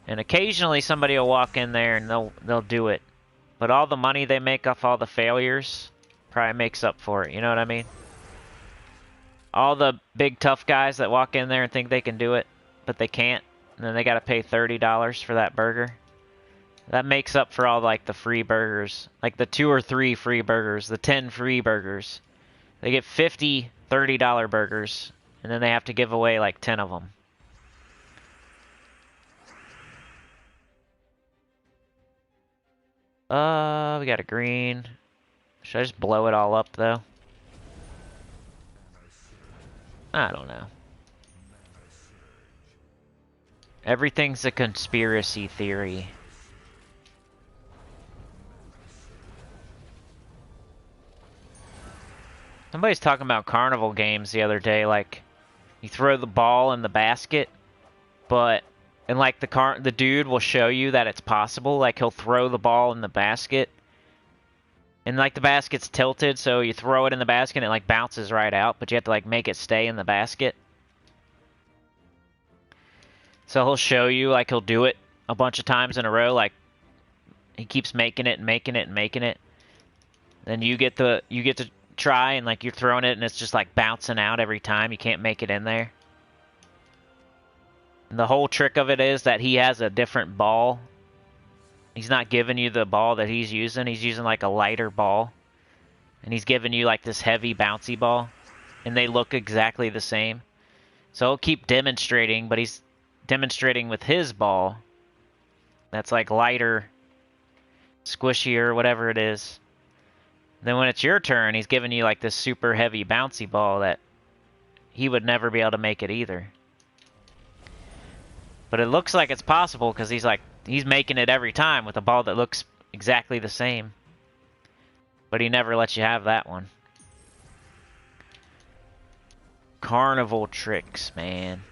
And occasionally somebody will walk in there and they'll do it. But all the money they make off all the failures probably makes up for it, you know what I mean? All the big tough guys that walk in there and think they can do it, but they can't. And then they gotta pay $30 for that burger. That makes up for all like the free burgers. Like the 2 or 3 free burgers, the 10 free burgers. They get 50 $30 burgers, and then they have to give away like 10 of them. We got a green. Should I just blow it all up though? I don't know. Everything's a conspiracy theory. Somebody's talking about carnival games the other day, like you throw the ball in the basket, and like the dude will show you that it's possible. Like he'll throw the ball in the basket, and like the basket's tilted, so you throw it in the basket and it like bounces right out, but you have to like make it stay in the basket. So he'll show you, like he'll do it a bunch of times in a row, like he keeps making it and making it and making it. Then you get to try, and like you're throwing it and it's just like bouncing out every time. You can't make it in there. And the whole trick of it is that he has a different ball. He's not giving you the ball that he's using. He's using like a lighter ball. And he's giving you like this heavy bouncy ball. And they look exactly the same. So he'll keep demonstrating, but he's demonstrating with his ball. That's like lighter, squishier, whatever it is. Then when it's your turn, he's giving you like this super heavy bouncy ball that he would never be able to make it either. But it looks like it's possible because he's making it every time with a ball that looks exactly the same. But he never lets you have that one. Carnival tricks, man.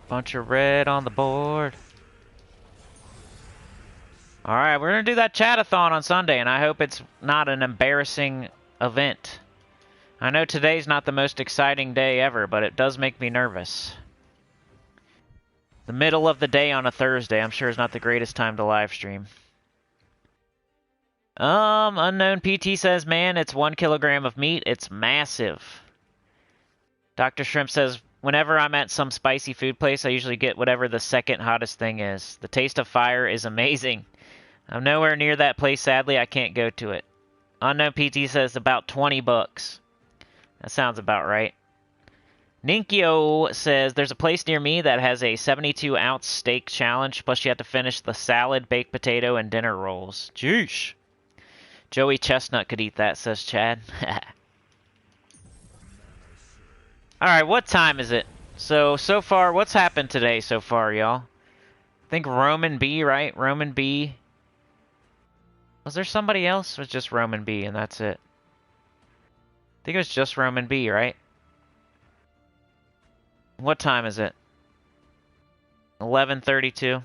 Bunch of red on the board. Alright, we're going to do that chat-a-thon on Sunday, and I hope it's not an embarrassing event. I know today's not the most exciting day ever, but it does make me nervous. The middle of the day on a Thursday, I'm sure is not the greatest time to live stream. Unknown PT says, man, it's 1 kilogram of meat. It's massive. Dr. Shrimp says, whenever I'm at some spicy food place, I usually get whatever the second hottest thing is. The taste of fire is amazing. I'm nowhere near that place, sadly. I can't go to it. Unknown PT says about 20 bucks. That sounds about right. Ninkyo says, there's a place near me that has a 72-ounce steak challenge, plus you have to finish the salad, baked potato, and dinner rolls. Jeesh. Joey Chestnut could eat that, says Chad. Alright, what time is it? So far, what's happened today so far, y'all? I think Roman B, right? Roman B. Was there somebody else? Or was just Roman B and that's it? I think it was just Roman B, right? What time is it? 11:32.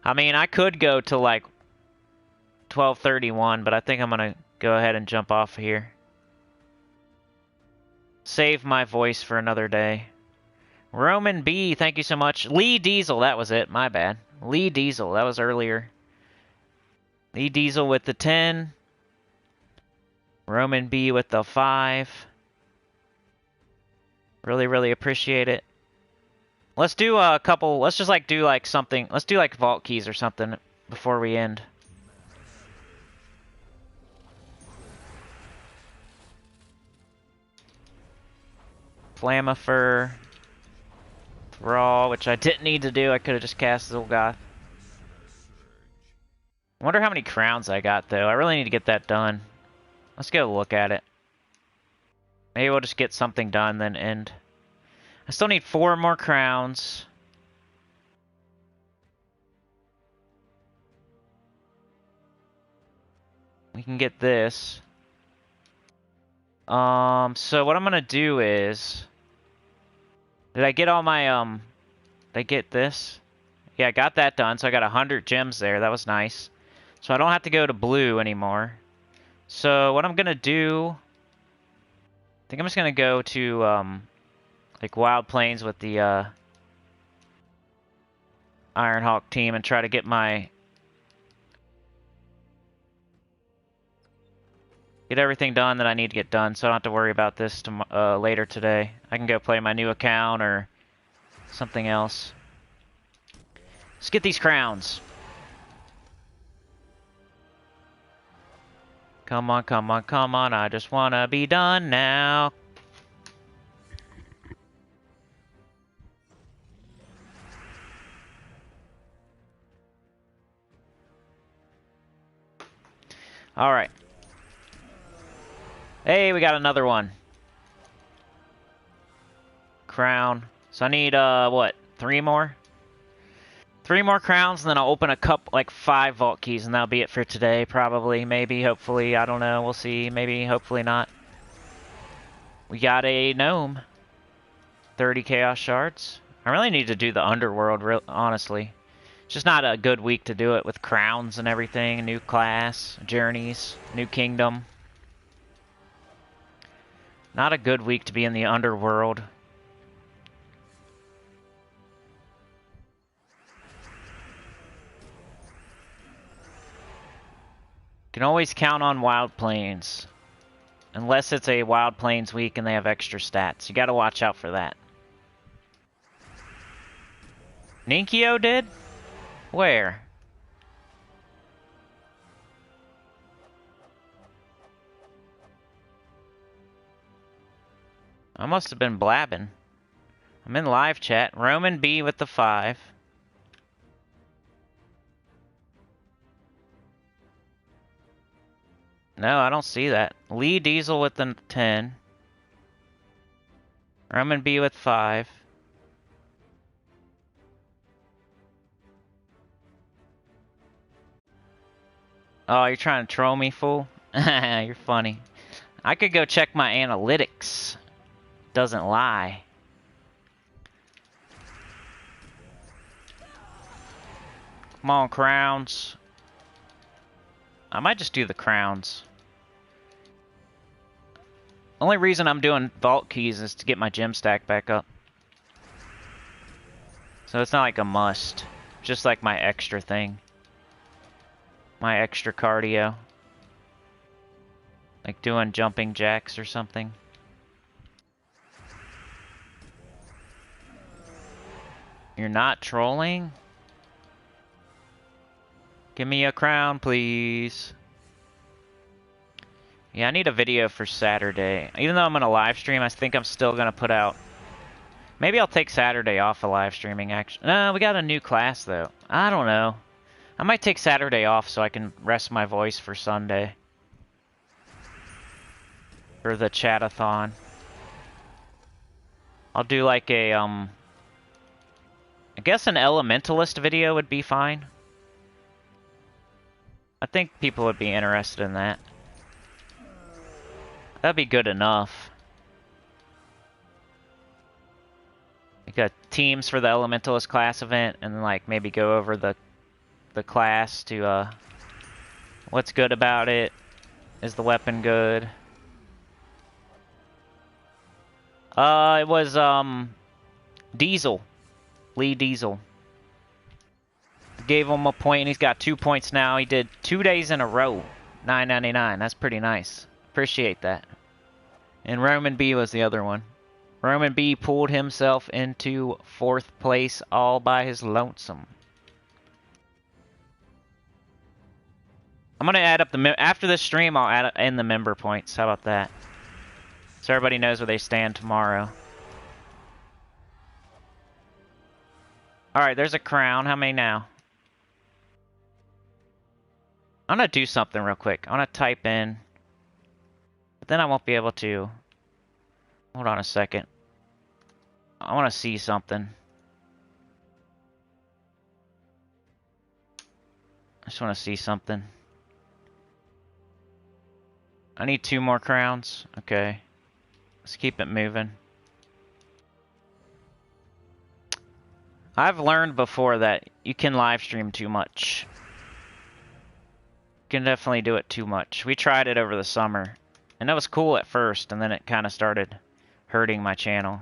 I mean, I could go to like 12:31, but I think I'm gonna go ahead and jump off here. Save my voice for another day. Roman B, thank you so much. Lee Diesel, that was it. My bad. Lee Diesel, that was earlier. Lee Diesel with the 10. Roman B with the 5. Really, really appreciate it. Let's do a couple, let's just like do like something, let's do like vault keys or something before we end. Flamifer. Thrall, which I didn't need to do, I could have just cast Zolgoth. I wonder how many crowns I got though, I really need to get that done. Let's go look at it. Maybe we'll just get something done, then end. I still need 4 more crowns. We can get this. So what I'm gonna do is... Did I get all my, Did I get this? Yeah, I got that done, so I got 100 gems there. That was nice. So I don't have to go to blue anymore. So what I'm gonna do... I think I'm just gonna go to, like Wild Plains with the Ironhawk team and try to get my everything done that I need to get done, so I don't have to worry about this later today. I can go play my new account or something else. Let's get these crowns. Come on, come on, come on, I just wanna be done now. Alright. Hey, we got another one. Crown. So I need, what? 3 more? 3 more crowns, and then I'll open a cup, like 5 vault keys, and that'll be it for today, probably, maybe, hopefully, I don't know, we'll see, maybe, hopefully not. We got a gnome. 30 chaos shards. I really need to do the underworld, honestly. It's just not a good week to do it with crowns and everything, new class, journeys, new kingdom. Not a good week to be in the underworld. Can always count on Wild Plains. Unless it's a Wild Plains week and they have extra stats. You gotta watch out for that. Ninkyo did? Where? I must have been blabbing. I'm in live chat. Roman B with the 5. No, I don't see that. Lee Diesel with the 10. Roman B with 5. Oh, you're trying to troll me, fool? You're funny. I could go check my analytics. Doesn't lie. Come on, crowns. I might just do the crowns. Only reason I'm doing vault keys is to get my gem stack back up. So it's not like a must. Just like my extra thing. My extra cardio. Like doing jumping jacks or something. You're not trolling? Give me a crown, please. Yeah, I need a video for Saturday. Even though I'm gonna live stream, I think I'm still gonna put out... Maybe I'll take Saturday off of live streaming, actually. No, we got a new class, though. I don't know. I might take Saturday off so I can rest my voice for Sunday. For the Chat-a-thon. I'll do like a, I guess an Elementalist video would be fine. I think people would be interested in that. That'd be good enough. We got teams for the Elementalist class event, and then like maybe go over the class to what's good about it. Is the weapon good? It was Diesel, Lee Diesel. Gave him a point, and he's got 2 points now. He did 2 days in a row, $9.99. That's pretty nice. Appreciate that. And Roman B was the other one. Roman B pulled himself into 4th place all by his lonesome. I'm gonna add up the after this stream. I'll add in the member points. How about that? So everybody knows where they stand tomorrow. All right, there's a crown. How many now? I'm gonna do something real quick. I'm gonna type in, but then I won't be able to. Hold on a second. I want to see something. I just want to see something. I need 2 more crowns. Okay. Let's keep it moving. I've learned before that you can live stream too much. You can definitely do it too much. We tried it over the summer, and that was cool at first, and then it kind of started hurting my channel.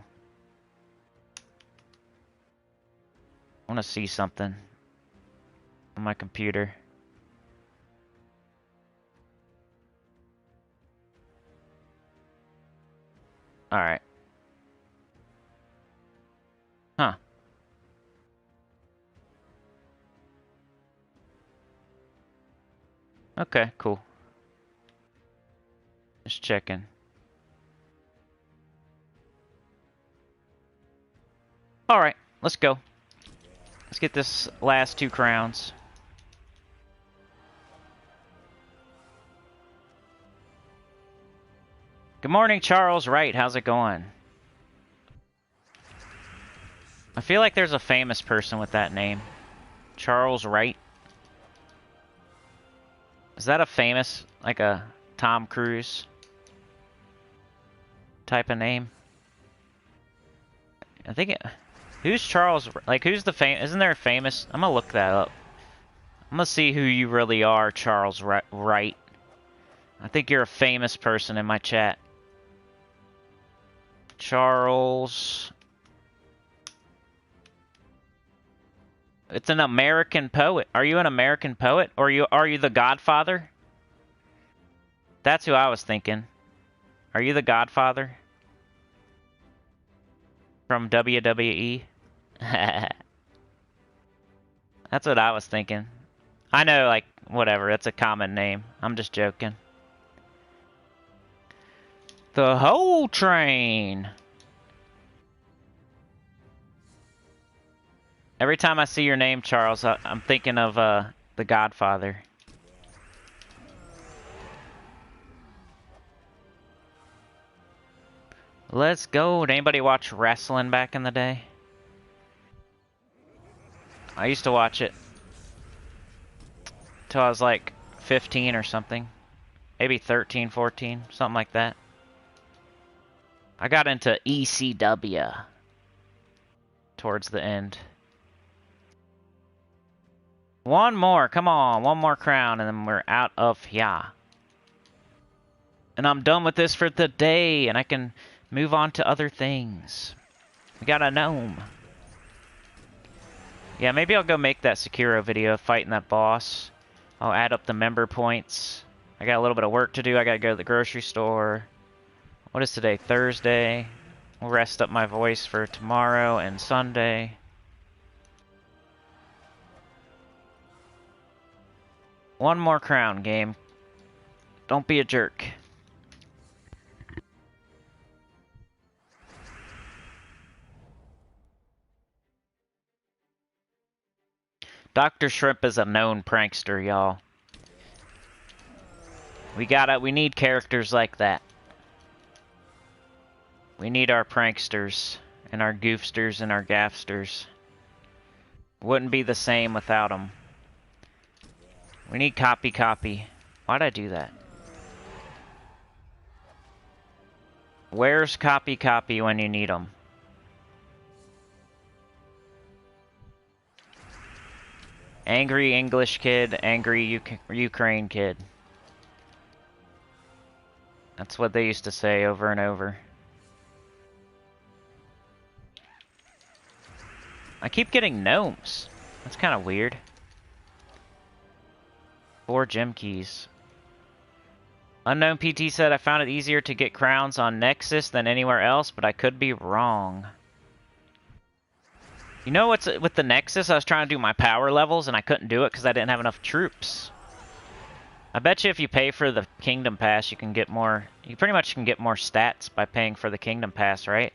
I want to see something on my computer. Alright. Huh. Okay, cool. Just checking. Alright, let's go. Let's get this last 2 crowns. Good morning, Charles Wright. How's it going? I feel like there's a famous person with that name. Charles Wright. Is that a famous, like a Tom Cruise type of name? I think it... Who's Charles? Like, who's the isn't there a famous... I'm gonna look that up. I'm gonna see who you really are, Charles Wright. I think you're a famous person in my chat. Charles... It's an American poet. Are you an American poet? Or are you the Godfather? That's who I was thinking. Are you the Godfather? From WWE? That's what I was thinking. I know, like, whatever. It's a common name. I'm just joking. The whole train. Every time I see your name, Charles, I'm thinking of the Godfather. Let's go. Did anybody watch wrestling back in the day? I used to watch it till I was like 15 or something. Maybe 13, 14, something like that. I got into ECW towards the end. One more, come on, one more crown, and then we're out of here. And I'm done with this for the day, and I can move on to other things. We got a gnome. Yeah, maybe I'll go make that Sekiro video, fighting that boss. I'll add up the member points. I got a little bit of work to do. I gotta go to the grocery store. What is today? Thursday. We'll rest up my voice for tomorrow and Sunday. One more crown, game. Don't be a jerk. Dr. Shrimp is a known prankster, y'all. We need characters like that. We need our pranksters, and our goofsters, and our gaffsters. Wouldn't be the same without them. We need copy. Why'd I do that? Where's copy when you need them? Angry English kid, angry Ukraine kid. That's what they used to say over and over. I keep getting gnomes. That's kind of weird. 4 gem keys. Unknown PT said I found it easier to get crowns on Nexus than anywhere else, but I could be wrong. You know what's with the Nexus? I was trying to do my power levels and I couldn't do it because I didn't have enough troops. I bet you if you pay for the Kingdom Pass, you can get more. You pretty much can get more stats by paying for the Kingdom Pass, right?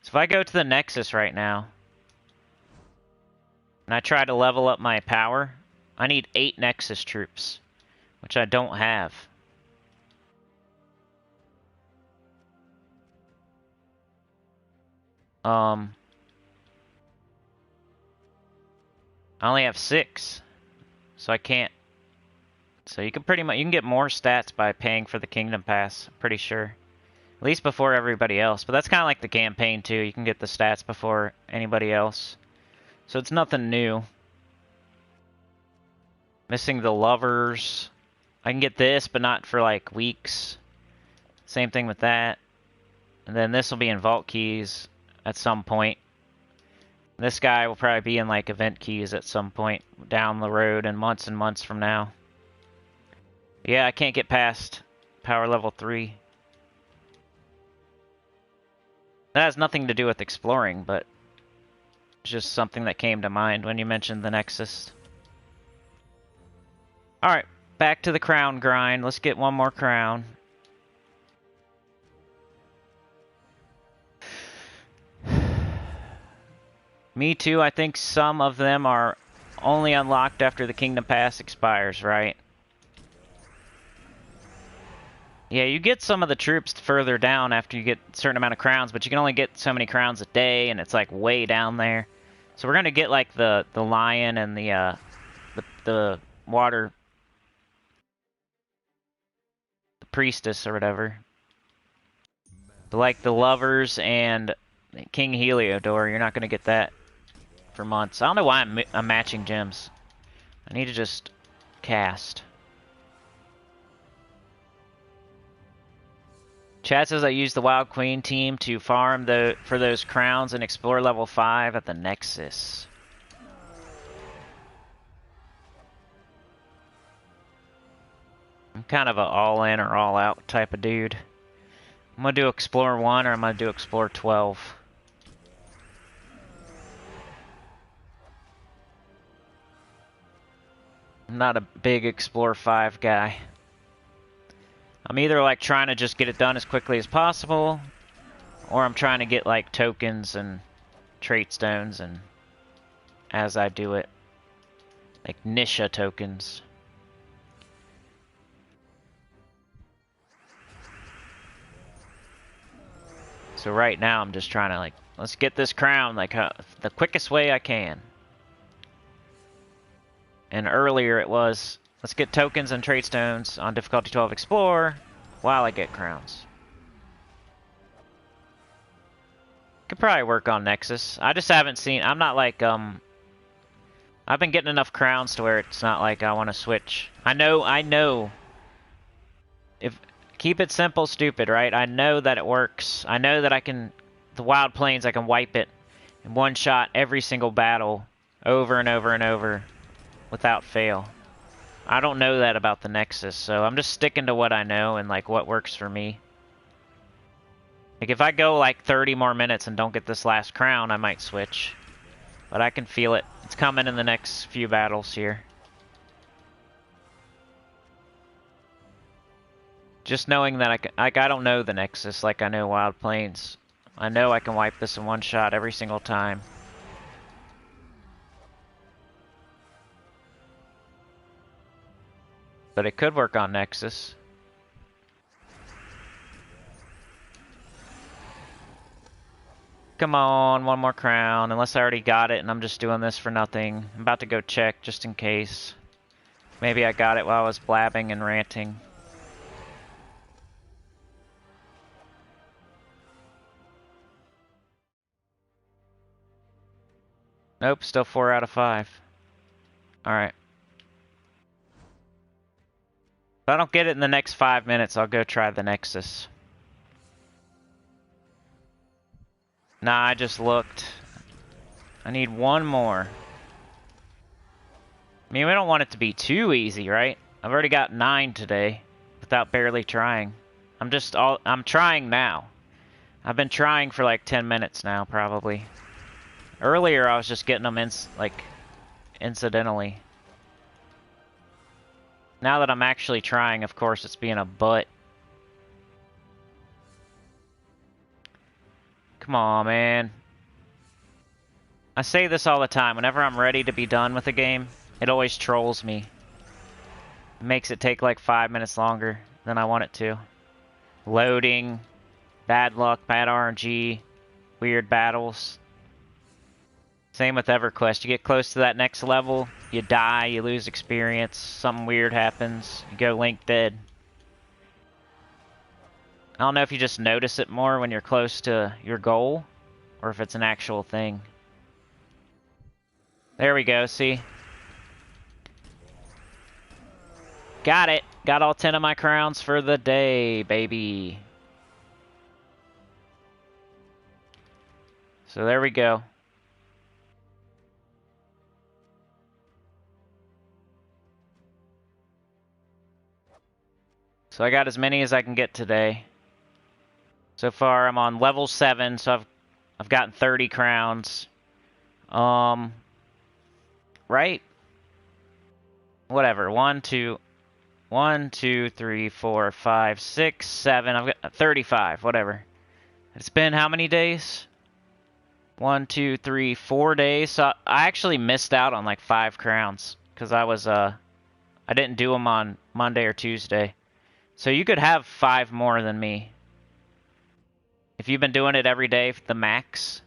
So if I go to the Nexus right now and I try to level up my power, I need 8 Nexus troops, which I don't have. I only have 6, so I can't. So you can pretty much, you can get more stats by paying for the Kingdom Pass, I'm pretty sure. At least before everybody else, but that's kind of like the campaign too. You can get the stats before anybody else. So it's nothing new. Missing the lovers. I can get this, but not for like weeks. Same thing with that. And then this will be in vault keys at some point. This guy will probably be in like event keys at some point down the road and months from now. Yeah, I can't get past power level 3. That has nothing to do with exploring, but it's just something that came to mind when you mentioned the Nexus. Alright, back to the crown grind. Let's get one more crown. Me too, I think some of them are only unlocked after the Kingdom Pass expires, right? Yeah, you get some of the troops further down after you get a certain amount of crowns, but you can only get so many crowns a day, and it's like way down there. So we're gonna get like the lion and the water, the priestess or whatever. But like the lovers and King Heliodor, you're not gonna get that for months. I don't know why I'm matching gems. I need to just cast. Chat says I used the Wild Queen team to farm for those crowns and explore level 5 at the Nexus. I'm kind of an all-in or all-out type of dude. I'm going to do Explore 1 or I'm going to do Explore 12. I'm not a big Explore 5 guy. I'm either like trying to just get it done as quickly as possible, or I'm trying to get like tokens and trait stones and as I do it. Like Nisha tokens. So right now I'm just trying to like, let's get this crown like the quickest way I can. And earlier it was, let's get tokens and trait stones on difficulty 12 Explore while I get crowns. Could probably work on Nexus. I just haven't seen, I'm not like, I've been getting enough crowns to where it's not like I want to switch. I know. If keep it simple, stupid, right? I know that it works. I know that I can, the Wild Plains, I can wipe it in one shot every single battle over and over and over without fail. I don't know that about the Nexus, so I'm just sticking to what I know and like what works for me. Like if I go like 30 more minutes and don't get this last crown, I might switch. But I can feel it. It's coming in the next few battles here. Just knowing that I don't know the Nexus like I know Wild Plains. I know I can wipe this in one shot every single time. But it could work on Nexus. Come on, one more crown. Unless I already got it and I'm just doing this for nothing. I'm about to go check just in case. Maybe I got it while I was blabbing and ranting. Nope, still 4 out of 5. Alright. If I don't get it in the next 5 minutes, I'll go try the Nexus. Nah, I just looked. I need one more. I mean, we don't want it to be too easy, right? I've already got 9 today without barely trying. I'm trying now. I've been trying for like 10 minutes now, probably. Earlier, I was just getting them incidentally. Now that I'm actually trying, of course, it's being a butt. Come on, man. I say this all the time. Whenever I'm ready to be done with a game, it always trolls me. It makes it take like 5 minutes longer than I want it to. Loading, bad luck, bad RNG, weird battles. Same with Everquest. You get close to that next level, you die, you lose experience, something weird happens, you go Link dead. I don't know if you just notice it more when you're close to your goal, or if it's an actual thing. There we go, see? Got it! Got all 10 of my crowns for the day, baby. So there we go. So I got as many as I can get today. So far I'm on level 7, so I've gotten 30 crowns. Right? Whatever. 1, 2, 3, 4, 5, 6, 7. I've got 35, whatever. It's been how many days? 1, 2, 3, 4 days. So I actually missed out on like 5 crowns because I didn't do them on Monday or Tuesday. So you could have 5 more than me. If you've been doing it every day, the max,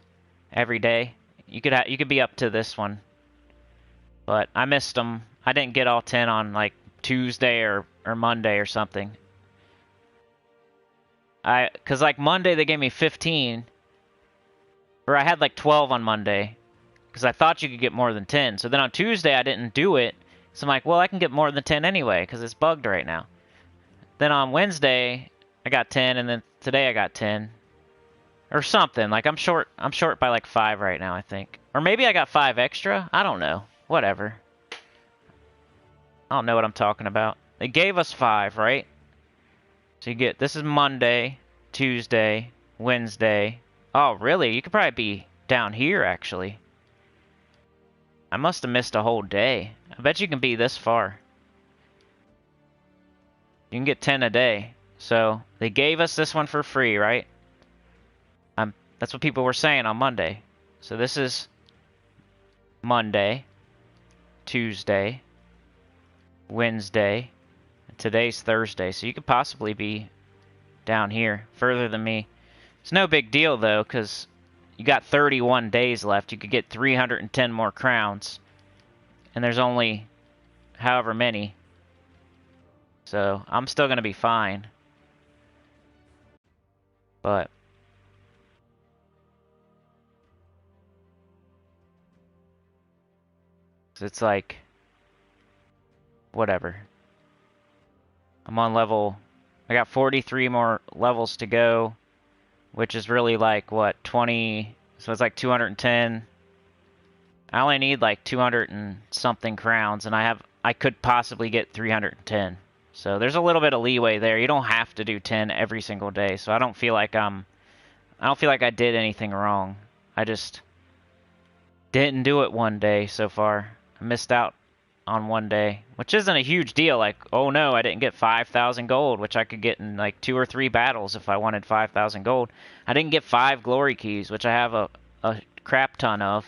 every day, you could be up to this one. But I missed them. I didn't get all 10 on like Tuesday or Monday or something. Cause like Monday they gave me 15, or I had like 12 on Monday, cause I thought you could get more than 10. So then on Tuesday I didn't do it. So I'm like, well, I can get more than 10 anyway, cause it's bugged right now. Then on Wednesday, I got 10, and then today I got 10. Or something. Like, I'm short by like 5 right now, I think. Or maybe I got 5 extra? I don't know. Whatever. I don't know what I'm talking about. They gave us 5, right? So you get, this is Monday, Tuesday, Wednesday. Oh, really? You could probably be down here, actually. I must have missed a whole day. I bet you can be this far. You can get 10 a day. So they gave us this one for free, right? That's what people were saying on Monday. So this is Monday, Tuesday, Wednesday, and today's Thursday. So you could possibly be down here, further than me. It's no big deal, though, because you got 31 days left. You could get 310 more crowns. And there's only however many. So I'm still going to be fine. But it's like, whatever. I'm on level, I got 43 more levels to go, which is really like, what, 20, so it's like 210. I only need like 200 and something crowns, and I could possibly get 310. So there's a little bit of leeway there. You don't have to do 10 every single day, so I don't feel like I did anything wrong. I just didn't do it one day so far. I missed out on one day, which isn't a huge deal. Like, oh no, I didn't get 5,000 gold, which I could get in like 2 or 3 battles if I wanted 5,000 gold. I didn't get 5 glory keys, which I have a crap ton of.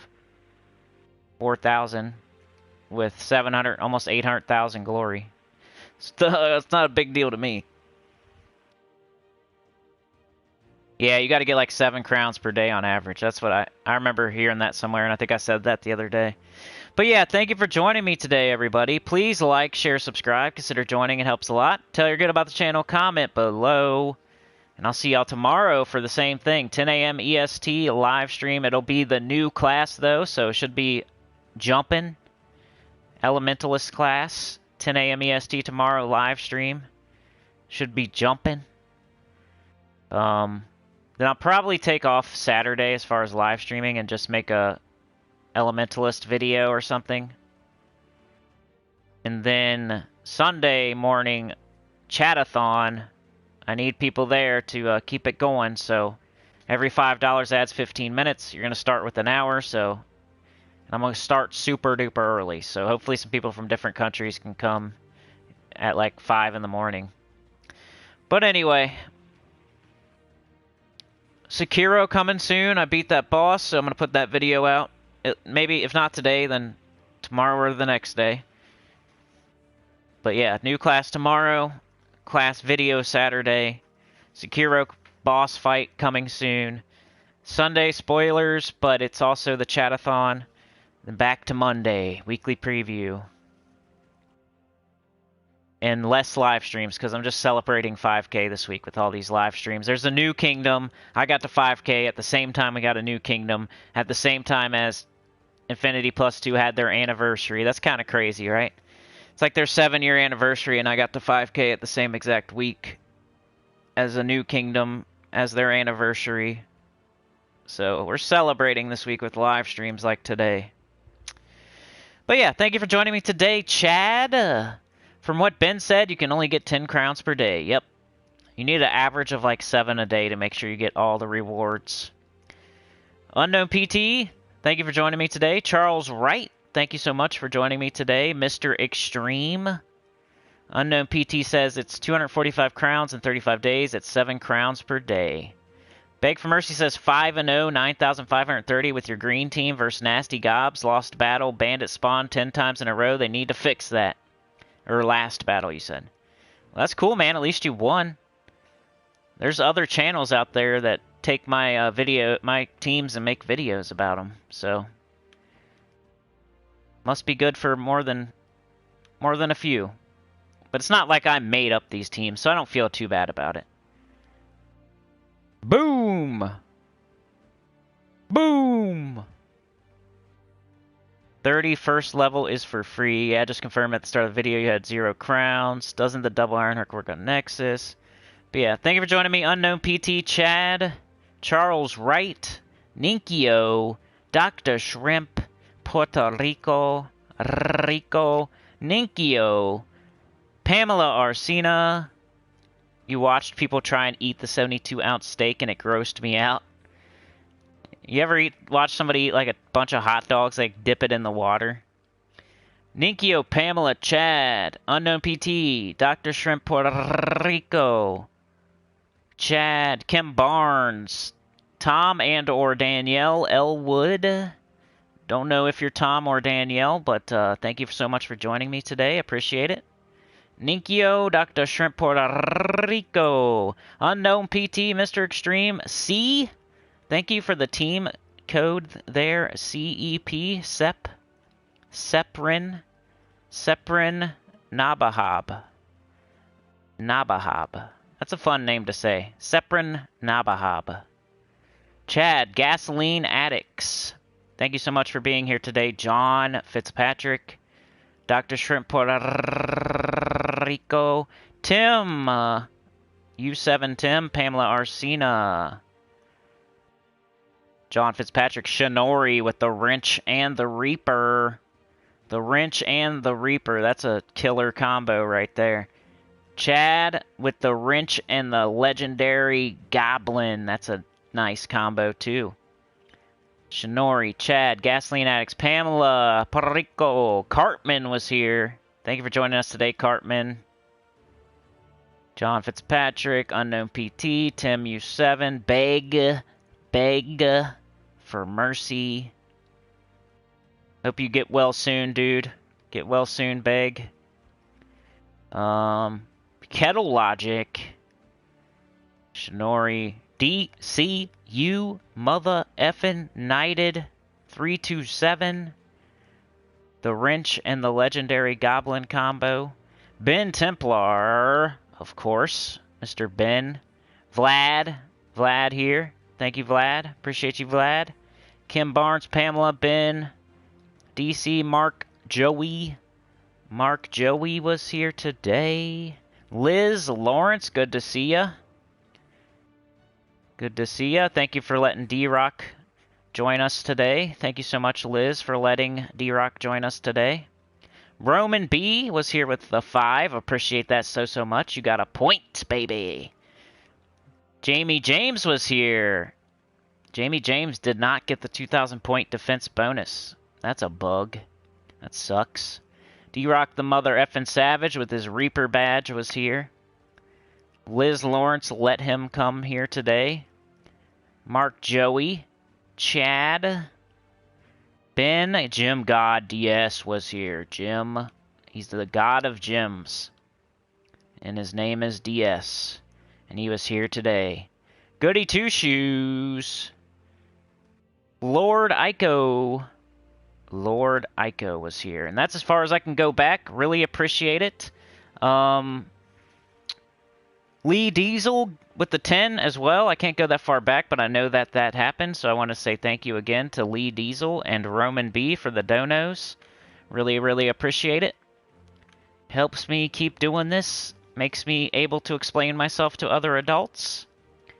4,000 with 700, almost 800,000 glory. It's not a big deal to me. Yeah, you got to get like 7 crowns per day on average. That's what I remember hearing that somewhere, and I think I said that the other day. But yeah, thank you for joining me today, everybody. Please like, share, subscribe. Consider joining. It helps a lot. Tell you're good about the channel. Comment below. And I'll see y'all tomorrow for the same thing. 10 a.m. EST live stream. It'll be the new class, though, so it should be jumping. Elementalist class, 10 a.m. EST tomorrow, live stream. Should be jumping. Then I'll probably take off Saturday as far as live streaming and just make a Elementalist video or something. And then Sunday morning, Chat-a-thon. I need people there to keep it going, so every $5 adds 15 minutes. You're going to start with an hour, so I'm going to start super duper early. So hopefully some people from different countries can come at like 5 in the morning. But anyway, Sekiro coming soon. I beat that boss, so I'm going to put that video out. Maybe, if not today, then tomorrow or the next day. But yeah, new class tomorrow. Class video Saturday. Sekiro boss fight coming soon. Sunday spoilers, but it's also the Chat-a-thon. Then back to Monday, weekly preview. And less live streams, because I'm just celebrating 5K this week with all these live streams. There's a new kingdom. I got to 5K at the same time we got a new kingdom. At the same time as Infinity Plus 2 had their anniversary. That's kind of crazy, right? It's like their 7-year anniversary, and I got to 5K at the same exact week as a new kingdom, as their anniversary. So we're celebrating this week with live streams like today. But yeah, thank you for joining me today, Chad. From what Ben said, you can only get 10 crowns per day. Yep. You need an average of like 7 a day to make sure you get all the rewards. Unknown PT, thank you for joining me today. Charles Wright, thank you so much for joining me today. Mr. Extreme. Unknown PT says it's 245 crowns in 35 days. It's 7 crowns per day. Beg for Mercy says 5-0, 9,530 with your green team versus Nasty Gobs. Lost battle, bandit spawn 10 times in a row. They need to fix that. Or last battle, you said. Well, that's cool, man. At least you won. There's other channels out there that take my my teams and make videos about them. So must be good for more than a few. But it's not like I made up these teams, so I don't feel too bad about it. Boom! Boom! 31st level is for free. Yeah, just confirm at the start of the video you had 0 crowns. Doesn't the double iron hook work on Nexus? But yeah, thank you for joining me. Unknown PT, Chad, Charles Wright, Ninkio, Dr. Shrimp, Puerto Rico, Ninkio, Pamela Arsena. You watched people try and eat the 72-ounce steak and it grossed me out. You ever watch somebody eat like a bunch of hot dogs, like dip it in the water? Ninkio, Pamela, Chad, Unknown PT, Dr. Shrimp, Puerto Rico, Chad, Kim Barnes, Tom and or Danielle Elwood. Don't know if you're Tom or Danielle, but thank you so much for joining me today. Appreciate it. Ninkio, Dr. Shrimp, Puerto Rico, Unknown PT, Mr. Extreme, C. Thank you for the team code there, CEP, SEP, Seprin, Nabahab. That's a fun name to say. Seprin Nabahab. Chad, Gasoline Addicts. Thank you so much for being here today. John Fitzpatrick, Dr. Shrimp, Puerto Rico, Tim, U7 Tim, Pamela Arsena, John Fitzpatrick, Shinori with the Wrench and the Reaper. The Wrench and the Reaper. That's a killer combo right there. Chad with the Wrench and the Legendary Goblin. That's a nice combo too. Shinori, Chad, Gasoline Addicts, Pamela, Puerto Rico. Cartman was here. Thank you for joining us today, Cartman. John Fitzpatrick, Unknown PT, Tim U7, Beg for Mercy. Hope you get well soon, dude. Get well soon, Beg. Kettle Logic. Shinori. DCU Mother Effin' Knighted 327. The Wrench and the Legendary Goblin combo. Ben Templar, of course. Mr. Ben. Vlad here. Thank you, Vlad. Appreciate you, Vlad. Kim Barnes, Pamela, Ben, DC, Mark, Joey, Mark Joey was here today. Liz Lawrence, good to see ya. Good to see ya. Thank you for letting D-Rock join us today. Thank you so much, Liz, for letting D-Rock join us today. Roman B was here with the 5. Appreciate that so much. You got a point, baby. Jamie James was here. Jamie James did not get the 2,000 point defense bonus. That's a bug. That sucks. D-Rock the Mother Effin' Savage with his Reaper badge was here. Liz Lawrence let him come here today. Mark Joey. Chad. Ben. Jim God DS was here. Jim. He's the god of gems. And his name is DS. And he was here today. Goody Two Shoes. Lord Ico. Lord Ico was here. And that's as far as I can go back. Really appreciate it. Lee Diesel with the 10 as well. I can't go that far back, but I know that that happened. So I want to say thank you again to Lee Diesel and Roman B for the donos. Really, really appreciate it. Helps me keep doing this. Makes me able to explain myself to other adults.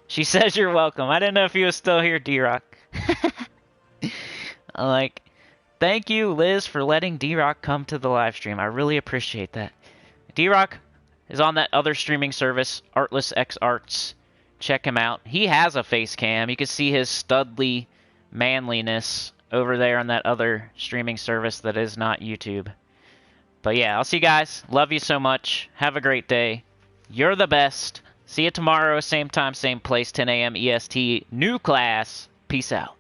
She says you're welcome. I didn't know if you was still here, D-Rock. Like, thank you, Liz, for letting D-Rock come to the live stream. I really appreciate that. D-Rock is on that other streaming service, Artless X Arts. Check him out. He has a face cam. You can see his studly manliness over there on that other streaming service that is not YouTube. But yeah, I'll see you guys. Love you so much. Have a great day. You're the best. See you tomorrow, same time, same place, 10 a.m. EST. New class. Peace out.